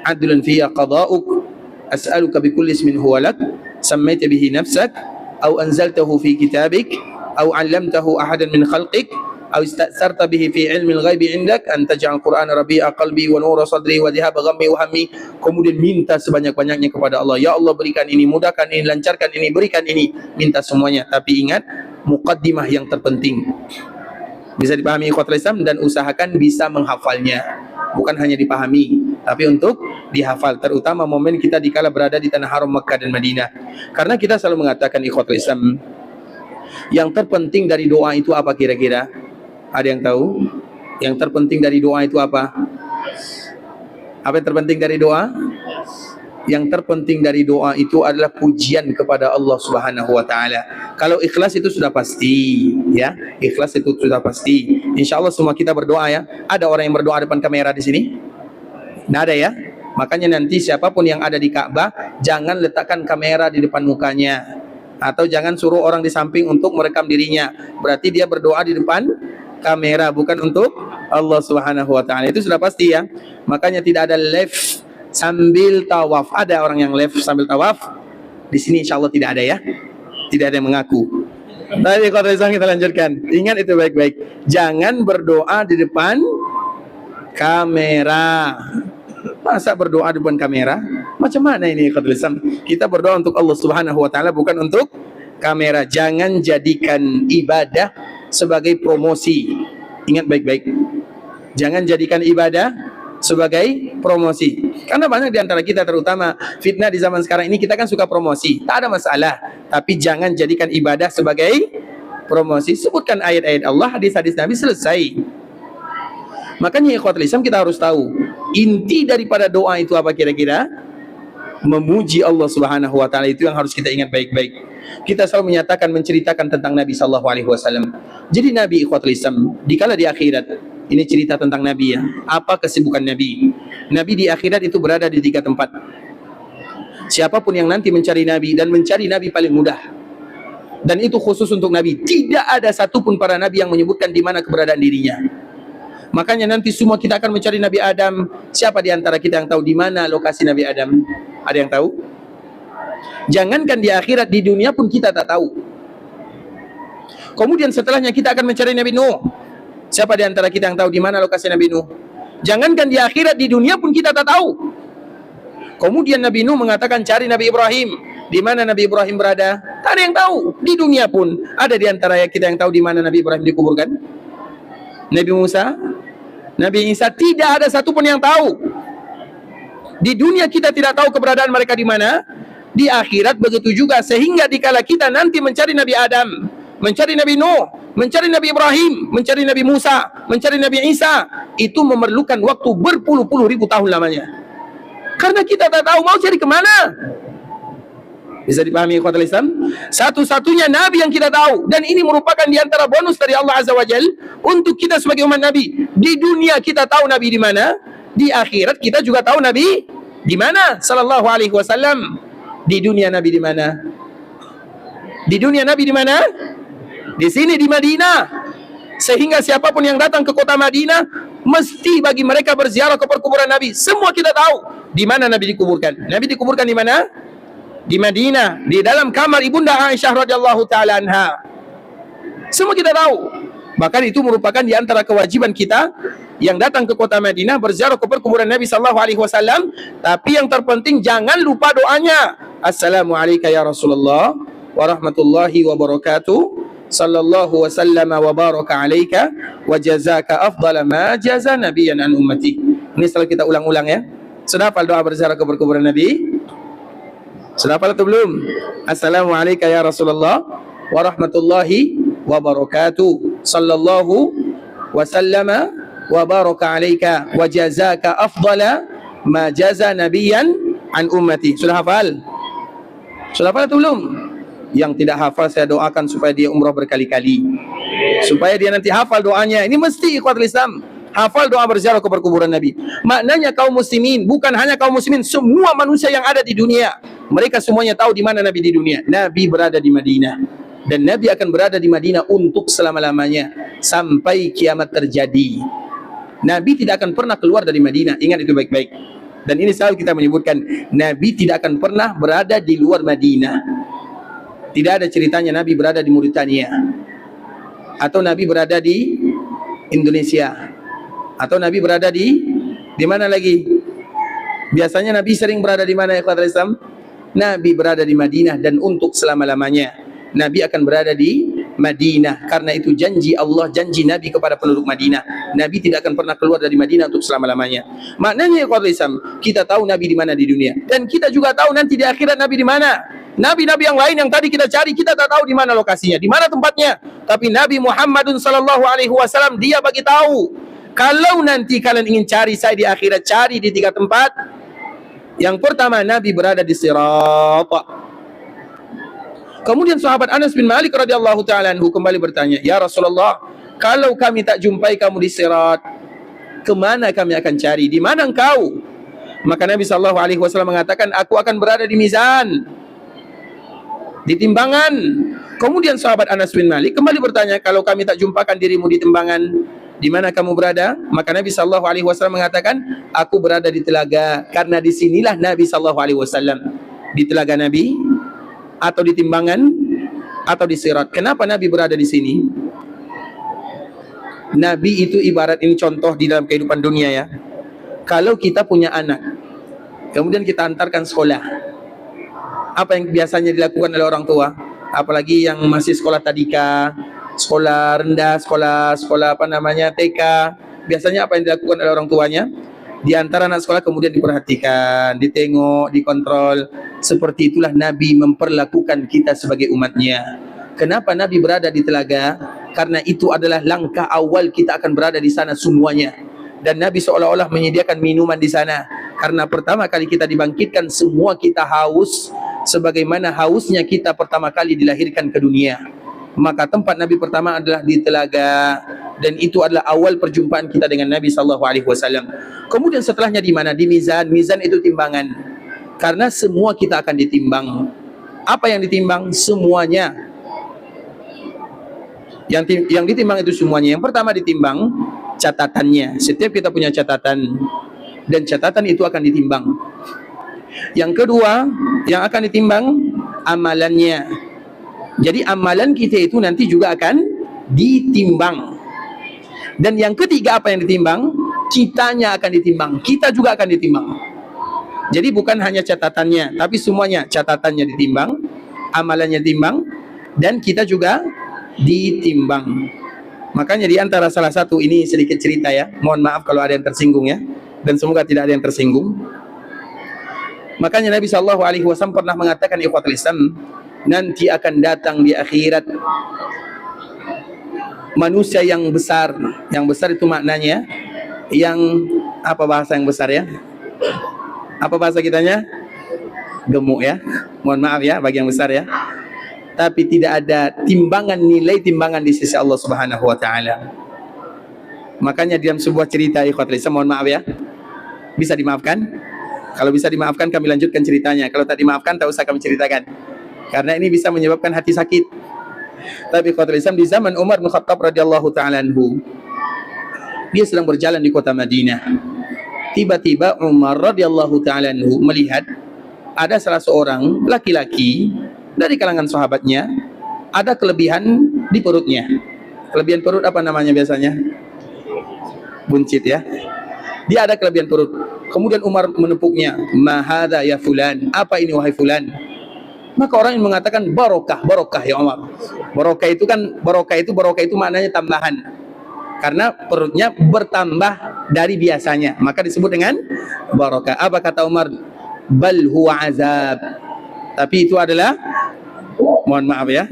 adlun fiyya qada'uk, as'aluka bikulli ismin huwa lak, sammaita bihi nafsak, au anzaltahu fi kitabik, au 'allamtahu ahadan min khalqik, au ista'sarta bihi fi ilmil ghaibi indak, an taj'al Qur'ana rabi'a qalbi wa nura sadri wa dhahaba ghammi wa hammi. Kemudian minta sebanyak-banyaknya kepada Allah. Ya Allah, berikan ini, mudahkan ini, lancarkan ini, berikan ini. Minta semuanya. Tapi ingat, muqaddimah yang terpenting. Bisa dipahami ikhwatul Islam, dan usahakan bisa menghafalnya. Bukan hanya dipahami, tapi untuk dihafal, terutama momen kita dikala berada di tanah haram Makkah dan Madinah. Karena kita selalu mengatakan ikhwatul Islam, yang terpenting dari doa itu apa kira-kira? Ada yang tahu? Yang terpenting dari doa itu apa? Apa yang terpenting dari doa? Yang terpenting dari doa itu adalah pujian kepada Allah Subhanahu wa taala. Kalau ikhlas itu sudah pasti, ya. Ikhlas itu sudah pasti. Insyaallah semua kita berdoa ya. Ada orang yang berdoa depan kamera di sini? Nggak ada ya? Makanya nanti siapapun yang ada di Ka'bah, jangan letakkan kamera di depan mukanya, atau jangan suruh orang di samping untuk merekam dirinya. Berarti dia berdoa di depan kamera, bukan untuk Allah Subhanahu wa taala. Itu sudah pasti ya. Makanya tidak ada live sambil tawaf. Ada orang yang live sambil tawaf? Di sini insyaallah tidak ada ya. Tidak ada yang mengaku. Tapi kalau kita lanjutkan. Ingat itu baik-baik. Jangan berdoa di depan kamera. Masa berdoa di depan kamera? Macam mana ini ikhwatul Islam? Kita berdoa untuk Allah Subhanahu wa taala, bukan untuk kamera. Jangan jadikan ibadah sebagai promosi. Ingat baik-baik. Jangan jadikan ibadah sebagai promosi. Karena banyak di antara kita, terutama fitnah di zaman sekarang ini, kita kan suka promosi. Tak ada masalah, tapi jangan jadikan ibadah sebagai promosi. Sebutkan ayat-ayat Allah, hadis-hadis Nabi, selesai. Makanya ikhwatul Islam, kita harus tahu inti daripada doa itu apa kira-kira? Memuji Allah Subhanahu wa taala. Itu yang harus kita ingat baik-baik. Kita selalu menyatakan, menceritakan tentang Nabi sallallahu alaihi wasallam. Jadi Nabi ikhwatul Islam, dikala di akhirat, ini cerita tentang Nabi ya. Apa kesibukan Nabi? Nabi di akhirat itu berada di 3 tempat. Siapapun yang nanti mencari Nabi, dan mencari Nabi paling mudah. Dan itu khusus untuk Nabi. Tidak ada satupun para Nabi yang menyebutkan di mana keberadaan dirinya. Makanya nanti semua kita akan mencari Nabi Adam. Siapa di antara kita yang tahu di mana lokasi Nabi Adam? Ada yang tahu? Jangankan di akhirat, di dunia pun kita tak tahu. Kemudian setelahnya kita akan mencari Nabi Nuh. Siapa di antara kita yang tahu di mana lokasi Nabi Nuh? Jangankan di akhirat, di dunia pun kita tak tahu. Kemudian Nabi Nuh mengatakan cari Nabi Ibrahim. Di mana Nabi Ibrahim berada? Tak ada yang tahu. Di dunia pun ada di antara kita yang tahu di mana Nabi Ibrahim dikuburkan? Nabi Musa, Nabi Isa, tidak ada satupun yang tahu. Di dunia kita tidak tahu keberadaan mereka di mana. Di akhirat begitu juga. Sehingga dikala kita nanti mencari Nabi Adam, mencari Nabi Nuh, mencari Nabi Ibrahim, mencari Nabi Musa, mencari Nabi Isa, itu memerlukan waktu berpuluh-puluh ribu tahun lamanya. Karena kita tak tahu mau cari kemana. Bisa dipahami ikhwatul Islam? Satu-satunya Nabi yang kita tahu, dan ini merupakan di antara bonus dari Allah Azza wa Jal untuk kita sebagai umat Nabi. Di dunia kita tahu Nabi di mana, di akhirat kita juga tahu Nabi di mana sallallahu alaihi wasallam. Di dunia Nabi di mana? Di dunia Nabi di mana? Di sini, di Madinah. Sehingga siapapun yang datang ke kota Madinah, mesti bagi mereka berziarah ke perkuburan Nabi. Semua kita tahu di mana Nabi dikuburkan. Nabi dikuburkan di mana? Di Madinah, di dalam kamar ibunda Aisyah radhiyallahu taala anha. Semua kita tahu. Bahkan itu merupakan di antara kewajiban kita yang datang ke kota Madinah berziarah ke perkuburan Nabi sallallahu alaihi wasallam. Tapi yang terpenting jangan lupa doanya. Assalamualaikum ya Rasulullah wa rahmatullahi wa barakatuh. Sallallahu wasallama wa baraka alaika wa jazaka afdala ma jaza nabiyan an ummati. Ini selalu kita ulang-ulang ya. Sudah hafal doa berziarah ke perkuburan Nabi? Sudah hafal atau belum? Assalamualaikum ya Rasulullah wa rahmatullahi wa barakatuh. Sallallahu wasallama wa baraka alaika wa jazaka afdala ma jaza nabiyan an ummati. Sudah hafal? Sudah hafal atau belum? Yang tidak hafal saya doakan supaya dia umrah berkali-kali, supaya dia nanti hafal doanya. Ini mesti ikhwatul Islam, hafal doa berziarah ke perkuburan Nabi. Maknanya kaum muslimin, bukan hanya kaum muslimin, semua manusia yang ada di dunia, mereka semuanya tahu di mana Nabi di dunia. Nabi berada di Madinah, dan Nabi akan berada di Madinah untuk selama-lamanya sampai kiamat terjadi. Nabi tidak akan pernah keluar dari Madinah. Ingat itu baik-baik. Dan ini selalu kita menyebutkan, Nabi tidak akan pernah berada di luar Madinah. Tidak ada ceritanya Nabi berada di Mauritania, atau Nabi berada di Indonesia, atau Nabi berada di mana lagi? Biasanya Nabi sering berada di mana ikhwatul Islam? Nabi berada di Madinah, dan untuk selama-lamanya Nabi akan berada di Madinah. Karena itu janji Allah, janji Nabi kepada penduduk Madinah. Nabi tidak akan pernah keluar dari Madinah untuk selama-lamanya. Maknanya ikhwatul Islam, kita tahu Nabi di mana di dunia, dan kita juga tahu nanti di akhirat Nabi di mana. Nabi-nabi yang lain yang tadi kita cari, kita tak tahu di mana lokasinya, di mana tempatnya. Tapi Nabi Muhammadun sallallahu alaihi wasallam, dia bagi tahu. Kalau nanti kalian ingin cari saya di akhirat, cari di 3 tempat. Yang pertama, Nabi berada di Sirat. Kemudian sahabat Anas bin Malik radhiyallahu taala anhu kembali bertanya, "Ya Rasulullah, kalau kami tak jumpai kamu di Sirat, kemana kami akan cari? Di mana engkau?" Maka Nabi sallallahu alaihi wasallam mengatakan, "Aku akan berada di mizan, di timbangan." Kemudian sahabat Anas bin Malik kembali bertanya, "Kalau kami tak jumpakan dirimu di timbangan, di mana kamu berada?" Maka Nabi sallallahu alaihi wasallam mengatakan, "Aku berada di telaga." Karena disinilah Nabi sallallahu alaihi wasallam, di telaga Nabi, atau di timbangan, atau di Sirat. Kenapa Nabi berada di sini? Nabi itu ibarat, ini contoh di dalam kehidupan dunia ya. Kalau kita punya anak, kemudian kita antarkan sekolah, apa yang biasanya dilakukan oleh orang tua? Apalagi yang masih sekolah tadika, sekolah rendah, sekolah apa namanya, TK. Biasanya apa yang dilakukan oleh orang tuanya? Di antara anak sekolah kemudian diperhatikan, ditengok, dikontrol. Seperti itulah Nabi memperlakukan kita sebagai umatnya. Kenapa Nabi berada di telaga? Karena itu adalah langkah awal kita akan berada di sana semuanya. Dan Nabi seolah-olah menyediakan minuman di sana. Karena pertama kali kita dibangkitkan, semua kita haus, sebagaimana hausnya kita pertama kali dilahirkan ke dunia. Maka tempat Nabi pertama adalah di telaga, dan itu adalah awal perjumpaan kita dengan Nabi sallallahu alaihi wasallam. Kemudian setelahnya di mana? Di mizan. Mizan itu timbangan. Karena semua kita akan ditimbang. Apa yang ditimbang? Semuanya. Yang ditimbang itu semuanya. Yang pertama ditimbang catatannya. Setiap kita punya catatan, dan catatan itu akan ditimbang. Yang kedua, yang akan ditimbang amalannya. Jadi amalan kita itu nanti juga akan ditimbang. Dan yang ketiga, apa yang ditimbang? Kitanya akan ditimbang. Kita juga akan ditimbang. Jadi bukan hanya catatannya, tapi semuanya. Catatannya ditimbang, amalannya ditimbang, dan kita juga ditimbang. Makanya di antara salah satu, ini sedikit cerita ya. Mohon maaf kalau ada yang tersinggung ya. Dan semoga tidak ada yang tersinggung. Makanya Nabi sallallahu alaihi wasallam pernah mengatakan, ikhwatul Islam, nanti akan datang di akhirat manusia yang besar. Yang besar itu maknanya yang apa, bahasa yang besar ya? Apa bahasa kitanya? Gemuk ya. Mohon maaf ya bagi yang besar ya. Tapi tidak ada timbangan, nilai timbangan di sisi Allah Subhanahu wa taala. Makanya dalam sebuah cerita, ikhwatul Islam, mohon maaf ya. Bisa dimaafkan? Kalau bisa dimaafkan, kami lanjutkan ceritanya. Kalau tak dimaafkan, tak usah kami ceritakan. Karena ini bisa menyebabkan hati sakit. Tapi ikhwatul Islam, di zaman Umar bin Khattab radhiyallahu taala anhu, dia sedang berjalan di kota Madinah. Tiba-tiba Umar radhiyallahu taala anhu melihat ada salah seorang laki-laki dari kalangan sahabatnya, ada kelebihan di perutnya. Kelebihan perut apa namanya biasanya? Buncit ya. Dia ada kelebihan perut. Kemudian Umar menepuknya. Ma hadza ya fulan? Apa ini wahai fulan? Maka orang yang mengatakan barokah, barokah ya Umar. Barokah itu maknanya tambahan. Karena perutnya bertambah dari biasanya, maka disebut dengan barokah. Apa kata Umar? Bal huwa azab. Tapi itu adalah, mohon maaf ya.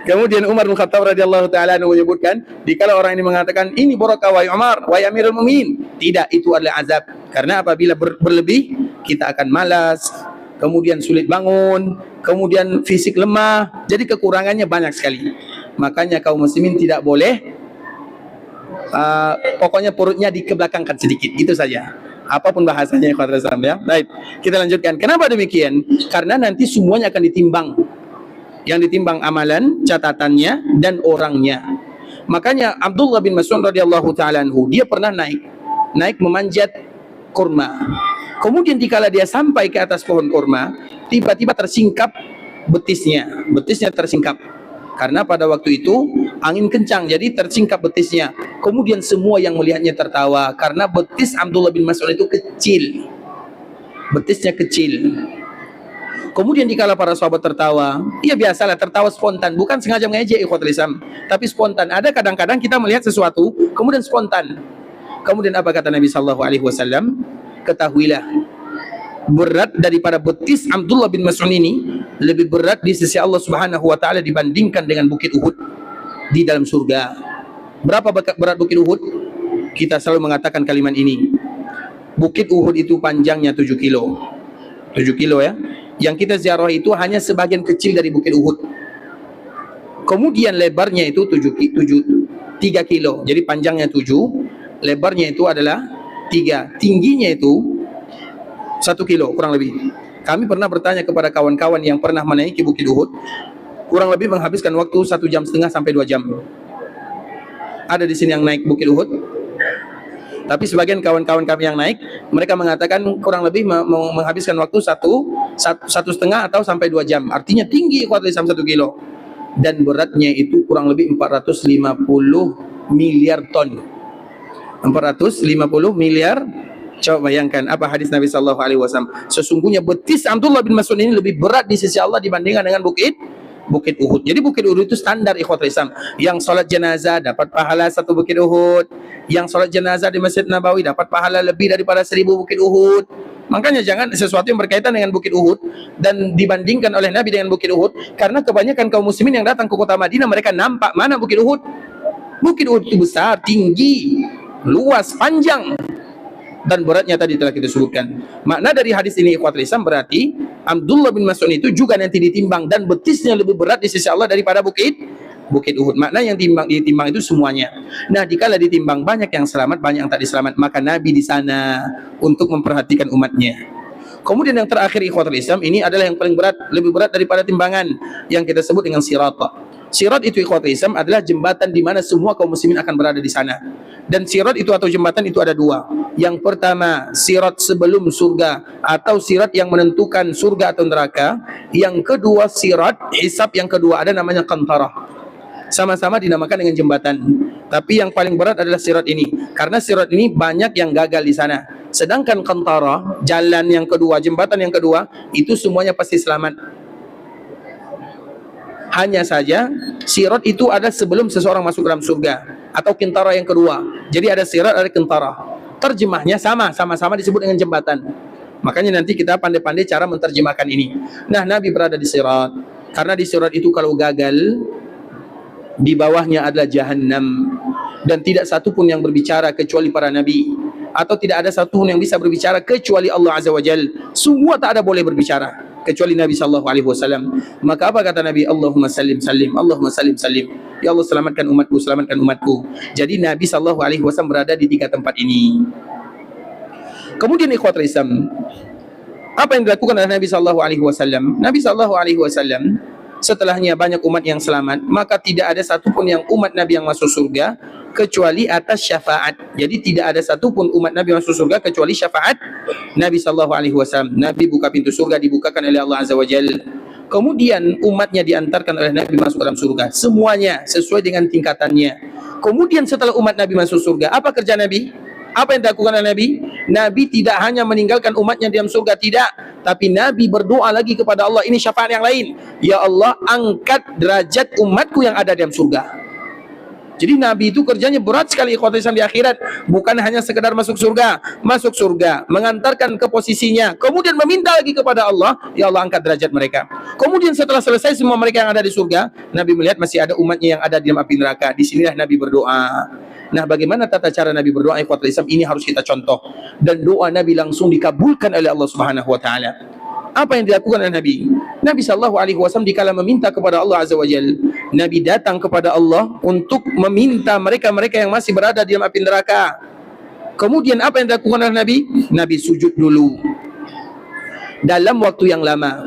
Kemudian Umar bin Khattab radhiyallahu taala menyebutkan, dikala orang ini mengatakan ini barokah wahai Umar, wahai Amirul Mukminin, tidak, itu adalah azab. Karena apabila berlebih, kita akan malas, kemudian sulit bangun, kemudian fisik lemah. Jadi kekurangannya banyak sekali. Makanya kaum muslimin tidak boleh pokoknya perutnya dikebelakangkan sedikit, itu saja. Apapun bahasanya ya. Baik, kita lanjutkan. Kenapa demikian? Karena nanti semuanya akan ditimbang. Yang ditimbang amalan, catatannya, dan orangnya. Makanya Abdullah bin Mas'ud radhiyallahu taala anhu, dia pernah naik memanjat kurma. Kemudian dikala dia sampai ke atas pohon kurma, tiba-tiba tersingkap betisnya tersingkap. Karena pada waktu itu angin kencang, jadi tersingkap betisnya. Kemudian semua yang melihatnya tertawa, karena betis Abdullah bin Mas'ud itu kecil. Betisnya kecil. Kemudian dikala para sahabat tertawa, ya biasalah tertawa spontan, bukan sengaja mengejek ikhwatul Islam, tapi spontan. Ada kadang-kadang kita melihat sesuatu, kemudian spontan. Kemudian apa kata Nabi sallallahu alaihi wasallam? Ketahuilah, berat daripada betis Abdullah bin Mas'ud ini lebih berat di sisi Allah Subhanahu wa taala dibandingkan dengan bukit Uhud di dalam surga. Berapa berat bukit Uhud? Kita selalu mengatakan kalimat ini. Bukit Uhud itu panjangnya 7 kilo. 7 kilo ya. Yang kita ziarah itu hanya sebagian kecil dari bukit Uhud. Kemudian lebarnya itu 3 kilo. Jadi panjangnya 7, lebarnya itu adalah 3. Tingginya itu 1 kilo kurang lebih. Kami pernah bertanya kepada kawan-kawan yang pernah menaiki bukit Uhud, kurang lebih menghabiskan waktu 1,5 jam sampai 2 jam. Ada di sini yang naik bukit Uhud? Tapi sebagian kawan-kawan kami yang naik, mereka mengatakan kurang lebih menghabiskan waktu 1,5 atau sampai 2 jam. Artinya tinggi kualitas 1 kilo. Dan beratnya itu kurang lebih 450 miliar ton. 450 miliar. Coba bayangkan apa hadis Nabi sallallahu alaihi wasallam. Sesungguhnya betis Abdullah bin Mas'ud ini lebih berat di sisi Allah dibandingkan dengan bukit Uhud. Jadi bukit Uhud itu standar ikhwatul Islam. Yang sholat jenazah dapat pahala 1 bukit Uhud. Yang sholat jenazah di Masjid Nabawi dapat pahala lebih daripada 1000 bukit Uhud. Makanya jangan sesuatu yang berkaitan dengan bukit Uhud dan dibandingkan oleh Nabi dengan bukit Uhud, karena kebanyakan kaum muslimin yang datang ke kota Madinah, mereka nampak mana bukit Uhud. Bukit Uhud itu besar, tinggi, luas, panjang, dan beratnya tadi telah kita sebutkan. Makna dari hadis ini ikhwatul Islam berarti Abdullah bin Mas'ud itu juga nanti ditimbang dan betisnya lebih berat di sisi Allah daripada bukit Uhud. Makna yang ditimbang itu semuanya. Nah, dikala ditimbang banyak yang selamat, banyak yang tak diselamat, maka Nabi di sana untuk memperhatikan umatnya. Kemudian yang terakhir ikhwatul Islam, ini adalah yang paling berat, lebih berat daripada timbangan yang kita sebut dengan sirat. Sirat itu ikhwatul Islam adalah jembatan di mana semua kaum muslimin akan berada di sana. Dan sirat itu atau jembatan itu ada 2. Yang pertama, sirat sebelum surga atau sirat yang menentukan surga atau neraka. Yang kedua, sirat hisab yang kedua, ada namanya qantarah. Sama-sama dinamakan dengan jembatan. Tapi yang paling berat adalah sirat ini, karena sirat ini banyak yang gagal di sana. Sedangkan qantarah, jalan yang kedua, jembatan yang kedua, itu semuanya pasti selamat. Hanya saja sirat itu ada sebelum seseorang masuk dalam surga, atau qintarah yang kedua. Jadi ada sirat, ada qintarah. Terjemahnya sama-sama disebut dengan jembatan. Makanya nanti kita pandai-pandai cara menterjemahkan ini. Nah, Nabi berada di sirat, karena di sirat itu kalau gagal, di bawahnya adalah Jahannam, dan tidak satu pun yang berbicara kecuali para nabi, atau tidak ada satu pun yang bisa berbicara kecuali Allah Azza wa Jal. Semua tak ada boleh berbicara kecuali Nabi sallallahu alaihi wasallam. Maka apa kata Nabi? Allahumma sallim sallim, Allahumma sallim sallim. Ya Allah, selamatkan umatku, selamatkan umatku. Jadi Nabi sallallahu alaihi wasallam berada di 3 tempat ini. Kemudian ikhwatul Islam, apa yang dilakukan oleh Nabi sallallahu alaihi wasallam? Nabi sallallahu alaihi wasallam setelahnya banyak umat yang selamat, maka tidak ada satupun yang umat Nabi yang masuk surga kecuali atas syafaat. Jadi tidak ada satupun umat Nabi masuk surga kecuali syafaat Nabi sallallahu alaihi wasallam. Nabi buka pintu surga, dibukakan oleh Allah Azza wa Jalla. Kemudian umatnya diantarkan oleh Nabi masuk dalam surga. Semuanya sesuai dengan tingkatannya. Kemudian setelah umat Nabi masuk surga, apa kerja Nabi? Apa yang dilakukan oleh Nabi? Nabi tidak hanya meninggalkan umatnya di dalam surga, tidak, tapi Nabi berdoa lagi kepada Allah. Ini syafaat yang lain. Ya Allah, angkat derajat umatku yang ada di dalam surga. Jadi Nabi itu kerjanya berat sekali ikhwatul Islam di akhirat. Bukan hanya sekedar masuk surga, mengantarkan ke posisinya, kemudian meminta lagi kepada Allah, ya Allah angkat derajat mereka. Kemudian setelah selesai semua mereka yang ada di surga, Nabi melihat masih ada umatnya yang ada di dalam api neraka. Disinilah Nabi berdoa. Nah, bagaimana tata cara Nabi berdoa ikhwatul Islam? Ini harus kita contoh. Dan doa Nabi langsung dikabulkan oleh Allah Subhanahu wa taala. Apa yang dilakukan oleh Nabi? Nabi sallallahu alaihi wasallam dikala meminta kepada Allah Azza wa Jalla, Nabi datang kepada Allah untuk meminta mereka-mereka yang masih berada di dalam api neraka. Kemudian apa yang dilakukan oleh Nabi? Nabi sujud dulu dalam waktu yang lama.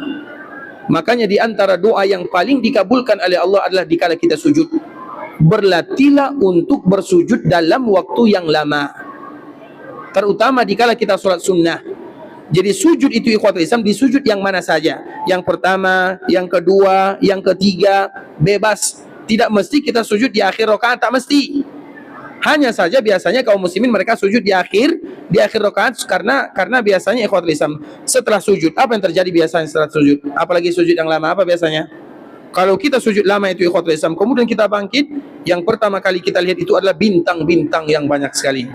Makanya di antara doa yang paling dikabulkan oleh Allah adalah dikala kita sujud. Berlatihlah untuk bersujud dalam waktu yang lama, terutama dikala kita sholat sunnah. Jadi sujud itu ikhwatul Islam, di sujud yang mana saja, yang pertama, yang kedua, yang ketiga, bebas. Tidak mesti kita sujud di akhir rakaat, tak mesti. Hanya saja biasanya kaum muslimin mereka sujud di akhir rakaat karena biasanya ikhwatul Islam setelah sujud apa yang terjadi biasanya setelah sujud, apalagi sujud yang lama, apa biasanya? Kalau kita sujud lama itu ikhwatul Islam, kemudian kita bangkit, yang pertama kali kita lihat itu adalah bintang-bintang yang banyak sekali.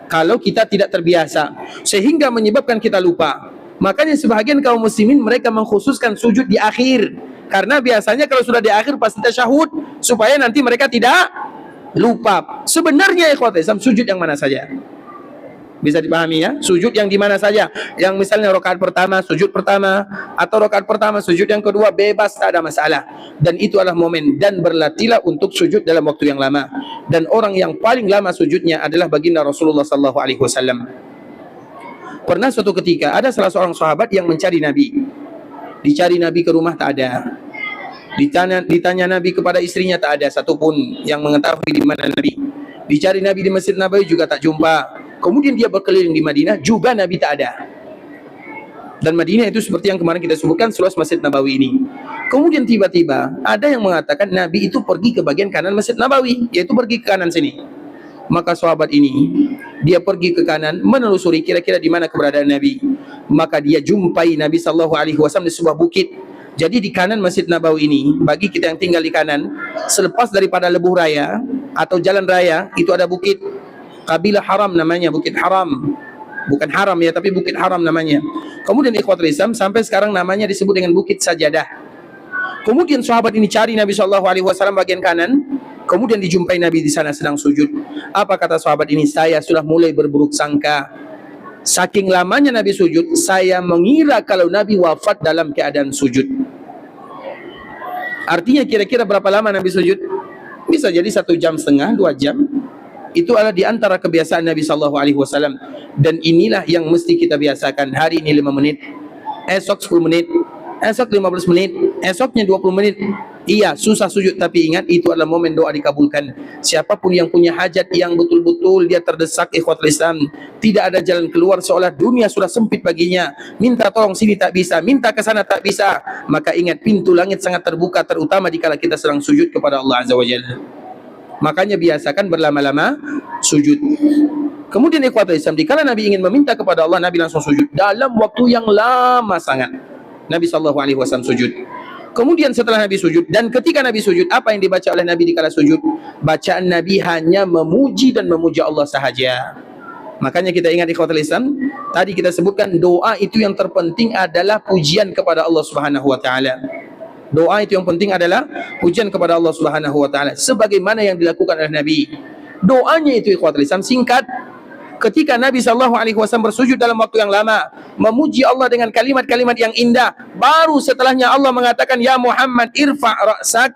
Kalau kita tidak terbiasa, sehingga menyebabkan kita lupa. Makanya sebahagian kaum muslimin mereka mengkhususkan sujud di akhir, karena biasanya kalau sudah di akhir pasti tasyahud, supaya nanti mereka tidak lupa. Sebenarnya ikhwatul Islam sujud yang mana saja bisa dipahami ya, sujud yang di mana saja. Yang misalnya rakaat pertama sujud pertama, atau rakaat pertama sujud yang kedua, bebas, tak ada masalah. Dan itu adalah momen, dan berlatihlah untuk sujud dalam waktu yang lama. Dan orang yang paling lama sujudnya adalah baginda Rasulullah sallallahu alaihi wasallam. Pernah suatu ketika ada salah seorang sahabat yang mencari Nabi. Dicari Nabi ke rumah tak ada. Ditanya Nabi kepada istrinya tak ada satupun yang mengetahui di mana Nabi. Dicari Nabi di Masjid Nabawi juga tak jumpa. Kemudian dia berkeliling di Madinah juga Nabi tak ada. Dan Madinah itu seperti yang kemarin kita sebutkan seluas Masjid Nabawi ini. Kemudian tiba-tiba ada yang mengatakan Nabi itu pergi ke bagian kanan Masjid Nabawi, yaitu pergi ke kanan sini. Maka sahabat ini dia pergi ke kanan menelusuri kira-kira di mana keberadaan Nabi. Maka dia jumpai Nabi sallallahu alaihi wasallam di sebuah bukit. Jadi di kanan Masjid Nabawi ini, bagi kita yang tinggal di kanan, selepas daripada lebuh raya atau jalan raya, itu ada bukit Kabilah Haram namanya, Bukit Haram. Bukan haram ya, tapi Bukit Haram namanya. Kemudian ikhwatul Islam sampai sekarang namanya disebut dengan Bukit Sajadah. Kemudian sahabat ini cari Nabi SAW bagian kanan, kemudian dijumpai Nabi di sana sedang sujud. Apa kata sahabat ini? Saya sudah mulai berburuk sangka. Saking lamanya Nabi sujud, saya mengira kalau Nabi wafat dalam keadaan sujud. Artinya kira-kira berapa lama Nabi sujud? Bisa jadi 1,5 jam, 2 jam. Itu adalah di antara kebiasaan Nabi SAW. Dan inilah yang mesti kita biasakan. Hari ini 5 menit, esok 10 menit, esok 15 menit, esoknya 20 menit. Iya, susah sujud, tapi ingat itu adalah momen doa dikabulkan. Siapapun yang punya hajat yang betul-betul dia terdesak ikhwatul Islam, tidak ada jalan keluar, seolah dunia sudah sempit baginya, minta tolong sini tak bisa, minta ke sana tak bisa, maka ingat pintu langit sangat terbuka, terutama dikala kita sedang sujud kepada Allah Azza wa Jalla. Makanya biasakan berlama-lama sujud. Kemudian ikhwatul Islam, dikala Nabi ingin meminta kepada Allah, Nabi langsung sujud dalam waktu yang lama sangat. Nabi SAW sujud. Kemudian setelah Nabi sujud, dan ketika Nabi sujud, apa yang dibaca oleh Nabi dikala sujud? Bacaan Nabi hanya memuji dan memuja Allah sahaja. Makanya kita ingat ikhwatul Islam, tadi kita sebutkan doa itu yang terpenting adalah pujian kepada Allah Subhanahu wa taala. Doa itu yang penting adalah pujian kepada Allah Subhanahu wa taala, sebagaimana yang dilakukan oleh Nabi. Doanya itu ikhwatul Islam singkat. Ketika Nabi SAW bersujud dalam waktu yang lama, memuji Allah dengan kalimat-kalimat yang indah, baru setelahnya Allah mengatakan, Ya Muhammad irfa' ra'sak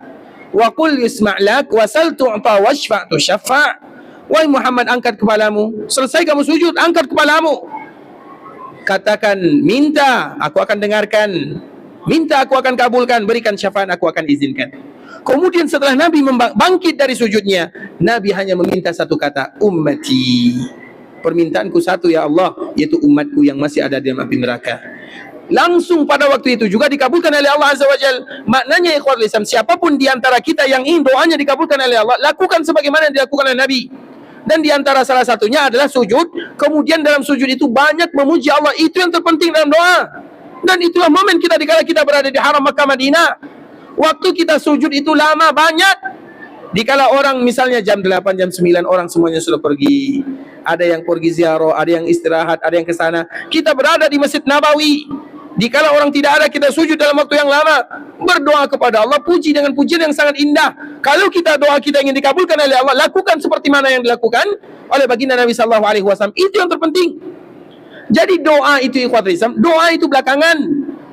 wa qul yusma'lak wa sal tu'ta washfa' tushaffa'. Wahai Muhammad, angkat kepalamu. Selesai kamu sujud, angkat kepalamu. Katakan, minta, aku akan dengarkan. Minta, aku akan kabulkan. Berikan syafaat, aku akan izinkan. Kemudian setelah Nabi bangkit dari sujudnya, Nabi hanya meminta satu kata, ummati. Permintaanku satu ya Allah, yaitu umatku yang masih ada di dalam api neraka. Langsung pada waktu itu juga dikabulkan oleh Allah Azza wa Jalla. Maknanya ikhwatul Islam, siapapun di antara kita yang ingin doanya dikabulkan oleh Allah, lakukan sebagaimana yang dilakukan oleh Nabi. Dan di antara salah satunya adalah sujud. Kemudian dalam sujud itu banyak memuji Allah. Itu yang terpenting dalam doa. Dan itulah momen kita dikala kita berada di Haram Makkah Madinah. Waktu kita sujud itu lama banyak. Dikala orang misalnya jam 8, jam 9 orang semuanya sudah pergi. Ada yang pergi ziarah, ada yang istirahat, ada yang ke sana. Kita berada di Masjid Nabawi. Dikala orang tidak ada, kita sujud dalam waktu yang lama, berdoa kepada Allah, puji dengan pujian yang sangat indah. Kalau kita doa kita ingin dikabulkan oleh Allah, lakukan seperti mana yang dilakukan oleh baginda Nabi sallallahu alaihi wasallam. Itu yang terpenting. Jadi doa itu ikhwatul Islam, doa itu belakangan,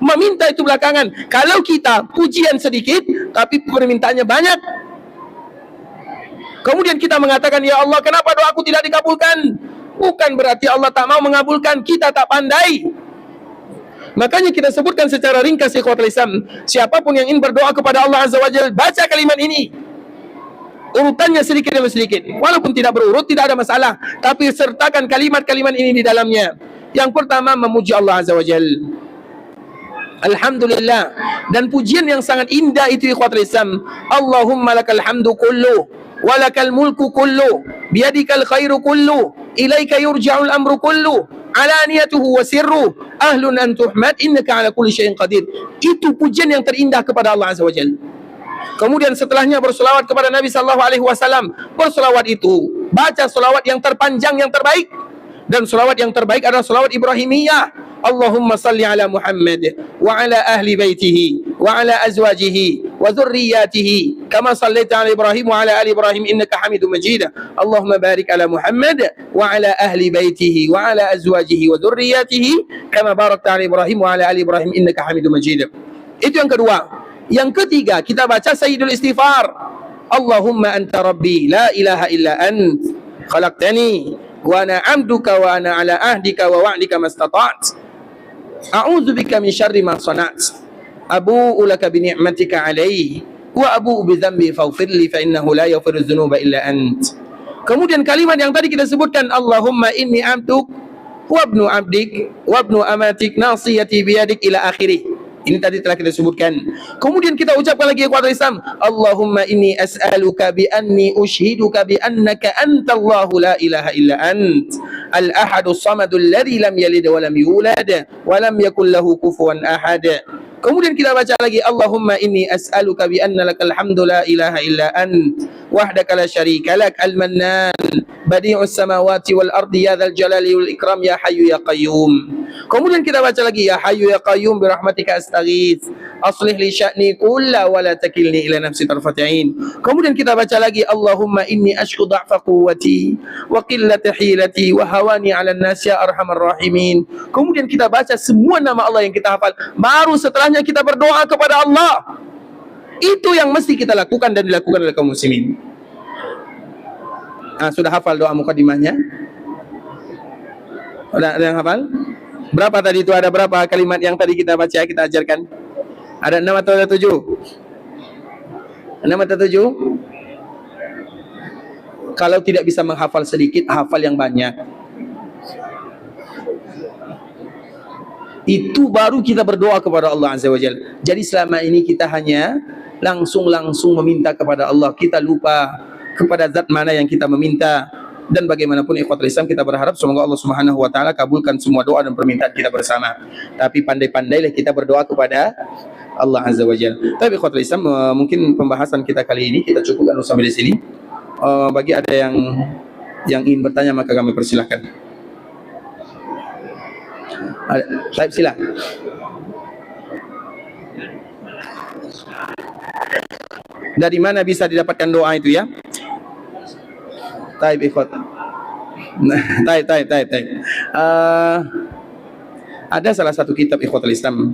meminta itu belakangan. Kalau kita pujian sedikit tapi permintaannya banyak, kemudian kita mengatakan, ya Allah, kenapa doaku tidak dikabulkan? Bukan berarti Allah tak mau mengabulkan, kita tak pandai. Makanya kita sebutkan secara ringkas ikhwatul Islam, siapapun yang ingin berdoa kepada Allah Azza wa Jalla, baca kalimat ini. Urutannya sedikit demi sedikit. Walaupun tidak berurut, tidak ada masalah. Tapi sertakan kalimat-kalimat ini di dalamnya. Yang pertama, memuji Allah Azza wa Jalla. Alhamdulillah. Dan pujian yang sangat indah itu ikhwatul Islam. Allahumma lakal hamdu kullu. walakal mulku kullu biyadikal khairu kullu ilaika yurja'ul amru kullu alaniyatuhu wa sirru ahlun an tuhmad innaka ala kulli syai'in qadir. Itu pujian yang terindah kepada Allah Azza wa Jalla. Kemudian setelahnya bersolawat kepada Nabi sallallahu alaihi wasallam. Bersolawat itu baca solawat yang terpanjang yang terbaik, dan solawat yang terbaik adalah solawat Ibrahimiyah. Allahumma salli ala Muhammad wa ala ahli baitihi wa ala azwajihi wa dhurriyyatihi kama sallaita ala Ibrahim wa ala ali Ibrahim innaka Hamidum Majid. Allahumma barik ala Muhammad wa ala ahli baitihi wa ala azwajihi wa dhurriyyatihi kama barakta ala Ibrahim wa ala ali Ibrahim innaka Hamidum Majid. Itu yang kedua. Yang ketiga, kita baca Sayyidul Istighfar. Allahumma anta rabbi la ilaha illa ant khalaqtani wa ana 'abduka wa ana ala ahdika wa wa'dika mastata'tu a'udzu bika min syarri ma sana'tu abu'u laka bi ni'matika 'alayya wa abu'u bi dhanbi faghfir li fa innahu la yaghfiru dzunuba illa ant. Kemudian kalimat yang tadi kita sebutkan, Allahumma inni 'abduk wa ibnu 'abdik wa ibnu amatik nasiyati bi yadik ila akhirih. Ini tadi telah kita sebutkan. Kemudian kita ucapkan lagi ikhwatul Islam, Allahumma inni as'aluka bi anni ushiduka bi annaka antallahu la ilaha illa ant al-ahadus samadul ladzi lam yalid wa lam yulad wa lam yakul lahu kufuwan ahad. Kemudian kita baca lagi, Allahumma inni as'aluka bi anna lakal hamdu la ilaha illa ant wahdaka la syarika lak al-mannan badi'us samawati wal ardi ya dzal jalali wal ikram ya hayyu ya qayyum. Kemudian kita baca lagi, ya hayyu ya qayyum bi rahmatika astaghits aslih li sya'ni kulla wa la takilni ila nafsi tarfat ain. Kemudian kita baca lagi, Allahumma inni ashku dha'fa quwwati wa qillata hilati wa hawani 'alan nas ya arhamar rahimin. Kemudian kita baca semua nama Allah yang kita hafal, baru setelahnya kita berdoa kepada Allah. Itu yang mesti kita lakukan dan dilakukan oleh kaum muslimin. Sudah hafal doa mukadimahnya? Ada yang hafal? Berapa tadi itu? Ada berapa kalimat yang tadi kita baca, kita ajarkan? Ada 6 atau ada 7? 6 atau 7? Kalau tidak bisa menghafal sedikit, hafal yang banyak. Itu baru kita berdoa kepada Allah Azza wa Jalla. Jadi selama ini kita hanya langsung meminta kepada Allah. Kita lupa kepada zat mana yang kita meminta. Dan bagaimanapun ikhwatul Islam, kita berharap semoga Allah Subhanahu wa taala kabulkan semua doa dan permintaan kita bersama. Tapi pandai-pandailah kita berdoa kepada Allah Azza wa Jalla. Tapi ikhwatul Islam, mungkin pembahasan kita kali ini kita cukupkan sampai di sini. Bagi ada yang ingin bertanya, maka kami persilahkan. Baik, sila. Dari mana bisa didapatkan doa itu ya? Taib ikhwat. Taib. Ada salah satu kitab ikhwatul Islam.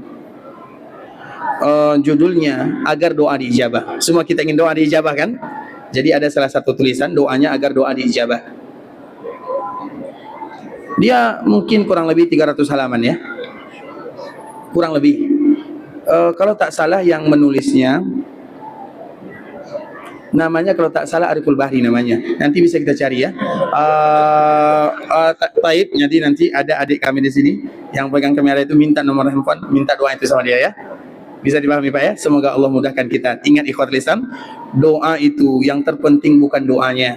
Judulnya Agar Doa Diijabah. Semua kita ingin doa diijabah kan? Jadi ada salah satu tulisan doanya agar doa diijabah. Dia mungkin kurang lebih 300 halaman ya. Kurang lebih. Kalau tak salah yang menulisnya namanya, kalau tak salah Ariful Bahri namanya. Nanti bisa kita cari ya. Taib, nanti ada adik kami di sini yang pegang kamera itu, minta nomor handphone, minta doa itu sama dia ya. Bisa dipahami Pak ya? Semoga Allah mudahkan kita. Ingat ikhwatul Islam, doa itu yang terpenting bukan doanya.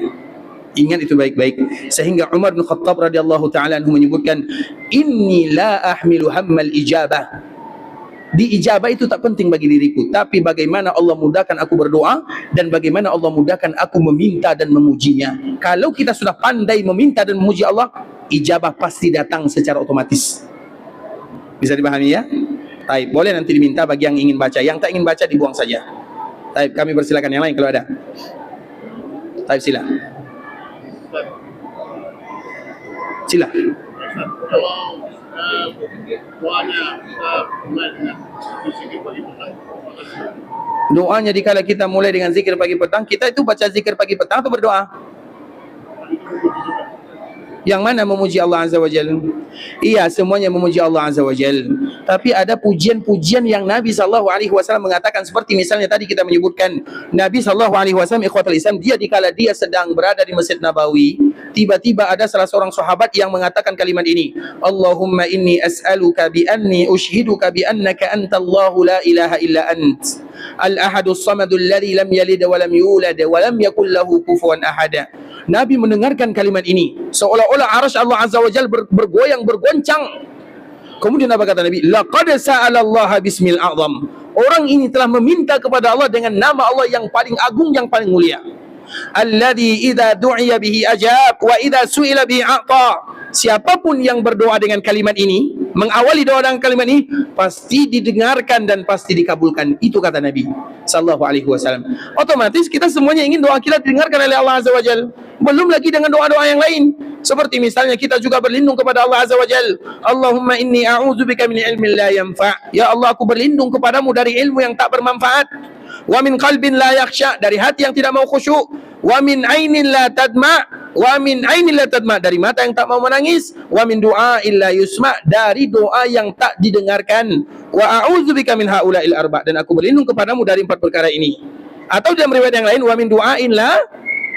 Ingat itu baik-baik. Sehingga Umar bin Khattab radhiyallahu taala anhu menyebutkan, inni la ahmilu hammal ijabah. Di ijabah itu tak penting bagi diriku, tapi bagaimana Allah mudahkan aku berdoa dan bagaimana Allah mudahkan aku meminta dan memujinya. Kalau kita sudah pandai meminta dan memuji Allah, ijabah pasti datang secara otomatis. Bisa dipahami ya? Taib, boleh nanti diminta bagi yang ingin baca. Yang tak ingin baca dibuang saja. Taib, kami persilakan yang lain kalau ada. Taib, sila. Sila. Doanya dikala kita mulai dengan zikir pagi petang, kita itu baca zikir pagi petang atau berdoa? Yang mana memuji Allah Azza wa Jal? Iya, semuanya memuji Allah Azza wa Jal. Tapi ada pujian-pujian yang Nabi SAW mengatakan, seperti misalnya tadi kita menyebutkan Nabi SAW, ikhwatul Islam, dia dikala dia sedang berada di Masjid Nabawi, tiba-tiba ada salah seorang sahabat yang mengatakan kalimat ini, Allahumma inni as'aluka bi anni ushhiduka bi annaka antallahu la ilaha illa ant al-ahadus samadul ladzi lam yalid wa lam yulad wa lam yakul lahu kufuwan ahad. Nabi mendengarkan kalimat ini seolah-olah arasy Allah Azza wa Jalla bergoyang, bergoncang. Kemudian apa kata Nabi? Laqad sa'alallaha bismil a'zam. Orang ini telah meminta kepada Allah dengan nama Allah yang paling agung, yang paling mulia. Alladzi idza du'iya bihi ajab wa idza su'ila bihi a'ta. Siapapun yang berdoa dengan kalimat ini, mengawali doa dengan kalimat ini, pasti didengarkan dan pasti dikabulkan. Itu kata Nabi sallallahu alaihi wasallam. Otomatis kita semuanya ingin doa kita didengarkan oleh Allah Azza wa Jalla. Belum lagi dengan doa-doa yang lain. Seperti misalnya kita juga berlindung kepada Allah Azza wa Jalla. Allahumma inni a'udzubika min ilmin la yanfa'. Ya Allah, aku berlindung kepadamu dari ilmu yang tak bermanfaat. Wa min qalbin la yakhsha, dari hati yang tidak mau khusyuk. Wa min ainin la tadma'. Wa min ainin la tadma', dari mata yang tak mau menangis. Wa min du'a illa yusma', dari doa yang tak didengarkan. Wa a'udzubika min haula'il arba', dan aku berlindung kepadamu dari 4 perkara ini. Atau dalam riwayat yang lain, wa min du'ain la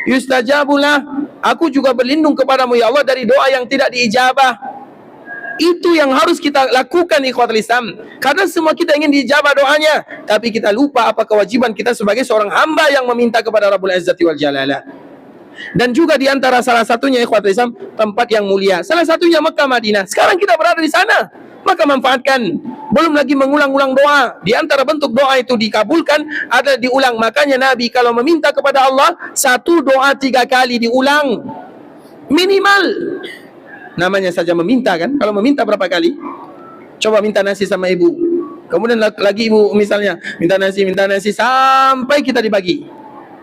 yustajabulah, aku juga berlindung kepadamu ya Allah dari doa yang tidak diijabah. Itu yang harus kita lakukan ikhwatul Islam. Karena semua kita ingin diijabah doanya, tapi kita lupa apa kewajiban kita sebagai seorang hamba yang meminta kepada Rabbul Izzati wal Jalalah. Dan juga di antara salah satunya ikhwatul Islam, tempat yang mulia. Salah satunya Mekah Madinah. Sekarang kita berada di sana, maka manfaatkan. Belum lagi mengulang-ulang doa. Di antara bentuk doa itu dikabulkan ada diulang. Makanya Nabi kalau meminta kepada Allah, satu doa 3 kali diulang minimal. Namanya saja meminta kan. Kalau meminta berapa kali? Coba minta nasi sama ibu, kemudian lagi ibu misalnya minta nasi sampai kita dibagi.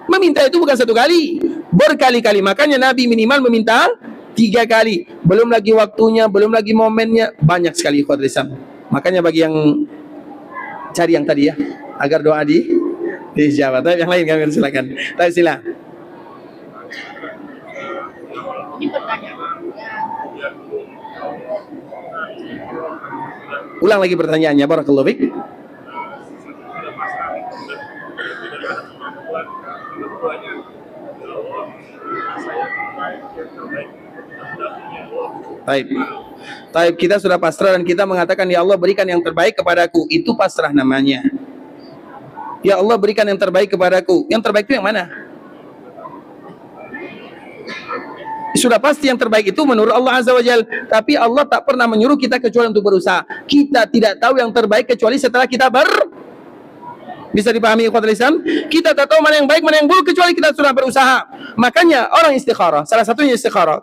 Meminta itu bukan 1 kali, berkali-kali. Makanya Nabi minimal meminta 3 kali. Belum lagi waktunya, belum lagi momennya, banyak sekali ikhwatul Islam. Makanya bagi yang cari yang tadi ya, agar doa dijawab. Tapi yang lain kami silakan. Tapi sila. Ini pertanyaan. Ulang lagi pertanyaannya, barakallahu fik. Taib, kita sudah pasrah dan kita mengatakan ya Allah berikan yang terbaik kepadaku. Itu pasrah namanya. Ya Allah berikan yang terbaik kepadaku. Yang terbaik itu yang mana? Sudah pasti yang terbaik itu menurut Allah Azza wa Jalla. Tapi Allah tak pernah menyuruh kita kecuali untuk berusaha. Kita tidak tahu yang terbaik kecuali setelah kita bisa dipahami ikhwatul Islam? Kita tak tahu mana yang baik, mana yang buruk kecuali kita sudah berusaha. Makanya orang istikharah, salah satunya istikharah.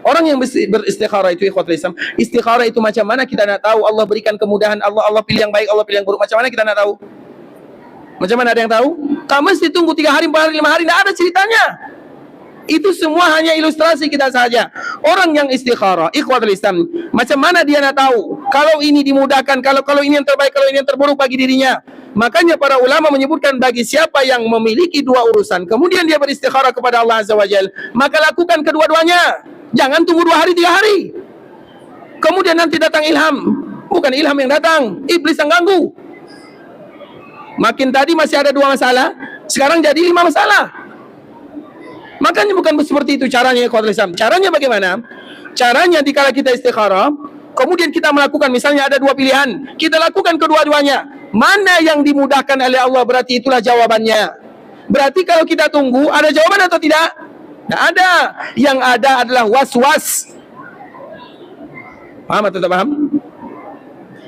Orang yang beristikharah itu ikhwatul Islam, istikharah itu macam mana kita nak tahu. Allah berikan kemudahan, Allah pilih yang baik, Allah pilih yang buruk. Macam mana kita nak tahu? Macam mana ada yang tahu? Tak mesti tunggu 3 hari, 4 hari, 5 hari, tidak ada ceritanya. Itu semua hanya ilustrasi kita saja. Orang yang istikharah, ikhwatul Islam, macam mana dia nak tahu kalau ini dimudahkan, kalau ini yang terbaik, kalau ini yang terburuk bagi dirinya. Makanya para ulama menyebutkan bagi siapa yang memiliki 2 urusan, kemudian dia beristikharah kepada Allah Azza wa Jalla, maka lakukan kedua-duanya. Jangan tunggu 2 hari, 3 hari. Kemudian nanti datang ilham. Bukan ilham yang datang, iblis yang ganggu. Makin tadi masih ada 2 masalah, sekarang jadi 5 masalah. Makanya bukan seperti itu caranya ikhwatul Islam. Caranya bagaimana? Caranya dikala kita istikharah, kemudian kita melakukan, misalnya ada 2 pilihan, kita lakukan kedua-duanya. Mana yang dimudahkan oleh Allah, berarti itulah jawabannya. Berarti kalau kita tunggu, ada jawaban atau tidak? Tidak ada. Yang ada adalah was-was. Paham atau tak paham?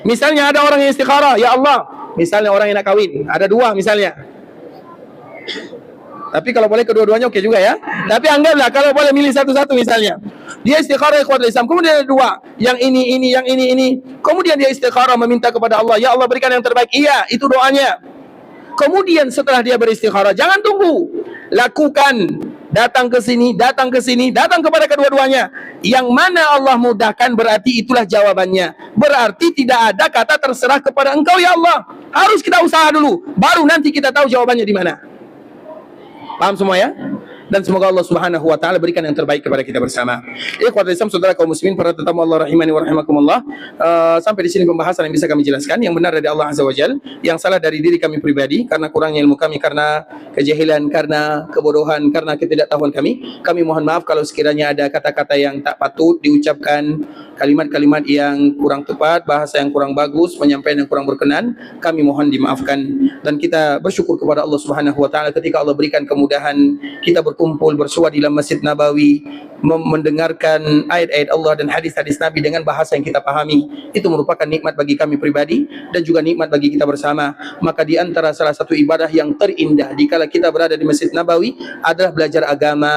Misalnya ada orang yang istikharah, ya Allah, misalnya orang yang nak kawin, ada 2 misalnya. Tapi kalau boleh kedua-duanya oke juga ya. Tapi anggaplah kalau boleh milih satu-satu misalnya. Dia istikharah ikhwatul Islam, kemudian ada 2, yang ini, yang ini. Kemudian dia istikharah meminta kepada Allah, ya Allah berikan yang terbaik. Iya, itu doanya. Kemudian setelah dia beristikharah, jangan tunggu. Lakukan. Datang ke sini, datang kepada kedua-duanya. Yang mana Allah mudahkan berarti itulah jawabannya. Berarti tidak ada kata terserah kepada engkau ya Allah. Harus kita usaha dulu, baru nanti kita tahu jawabannya di mana. Paham semua ya? dan semoga Allah Subhanahu wa taala berikan yang terbaik kepada kita bersama. Ikhwatul Islam, saudara kaum muslimin, para tetamu Allah rahimani wa rahimakumullah. Sampai di sini pembahasan yang bisa kami jelaskan. Yang benar dari Allah Azza wa Jalla, yang salah dari diri kami pribadi karena kurangnya ilmu kami, karena kejahilan, karena kebodohan, karena ketidaktahuan kami. Kami mohon maaf kalau sekiranya ada kata-kata yang tak patut diucapkan, kalimat-kalimat yang kurang tepat, bahasa yang kurang bagus, penyampaian yang kurang berkenan, kami mohon dimaafkan. Dan kita bersyukur kepada Allah Subhanahu wa taala ketika Allah berikan kemudahan kita berkumpul bersua di dalam Masjid Nabawi, mendengarkan ayat-ayat Allah dan hadis-hadis Nabi dengan bahasa yang kita pahami. Itu merupakan nikmat bagi kami pribadi dan juga nikmat bagi kita bersama. Maka di antara salah satu ibadah yang terindah dikala kita berada di Masjid Nabawi adalah belajar agama.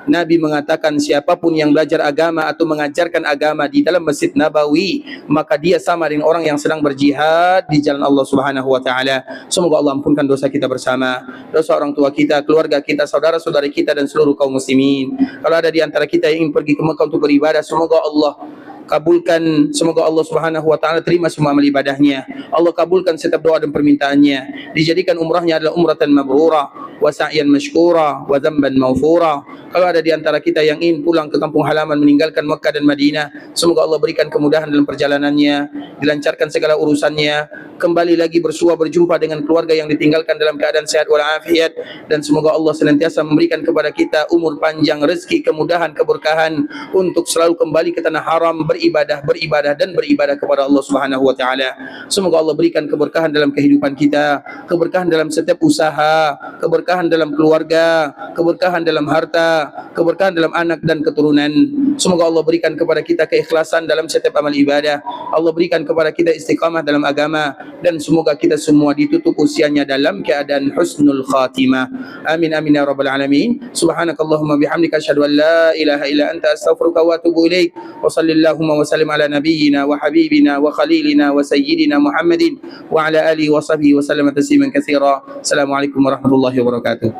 Nabi mengatakan siapapun yang belajar agama atau mengajarkan agama di dalam Masjid Nabawi, maka dia sama dengan orang yang sedang berjihad di jalan Allah Subhanahu wa taala. Semoga Allah ampunkan dosa kita bersama, dosa orang tua kita, keluarga kita, saudara-saudari kita dan seluruh kaum muslimin. Kalau ada di antara kita yang ingin pergi ke Mekah untuk beribadah, semoga Allah kabulkan, semoga Allah Subhanahu wa taala terima semua amal ibadahnya. Allah kabulkan setiap doa dan permintaannya. Dijadikan umrahnya adalah umratan mabrurah wa sa'yan mashkura wa dzamban maghfura. Kalau ada di antara kita yang ingin pulang ke kampung halaman meninggalkan Mekah dan Madinah, semoga Allah berikan kemudahan dalam perjalanannya, dilancarkan segala urusannya, kembali lagi bersua berjumpa dengan keluarga yang ditinggalkan dalam keadaan sehat walafiat, dan semoga Allah senantiasa memberikan kepada kita umur panjang, rezeki, kemudahan, keberkahan untuk selalu kembali ke tanah haram, beribadah dan beribadah kepada Allah Subhanahu wa taala. Semoga Allah berikan keberkahan dalam kehidupan kita, keberkahan dalam setiap usaha, keberkahan dalam keluarga, keberkahan dalam harta, keberkahan dalam anak dan keturunan. Semoga Allah berikan kepada kita keikhlasan dalam setiap amal ibadah. Allah berikan kepada kita istiqamah dalam agama, dan semoga kita semua ditutup usianya dalam keadaan husnul khatimah. Amin amin ya rabbal alamin. Subhanakallahumma bihamdika asyhadu an la ilaha illa anta astaghfiruka wa atubu ilaik. Wa sallallahu wa sallim ala nabiyyina wa habibina wa khalilina wa sayyidina Muhammadin wa ala alihi wa sahbihi wa sallam tasliman katsira. Assalamualaikum warahmatullahi wabarakatuh.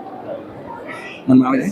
Mohon maaf ya.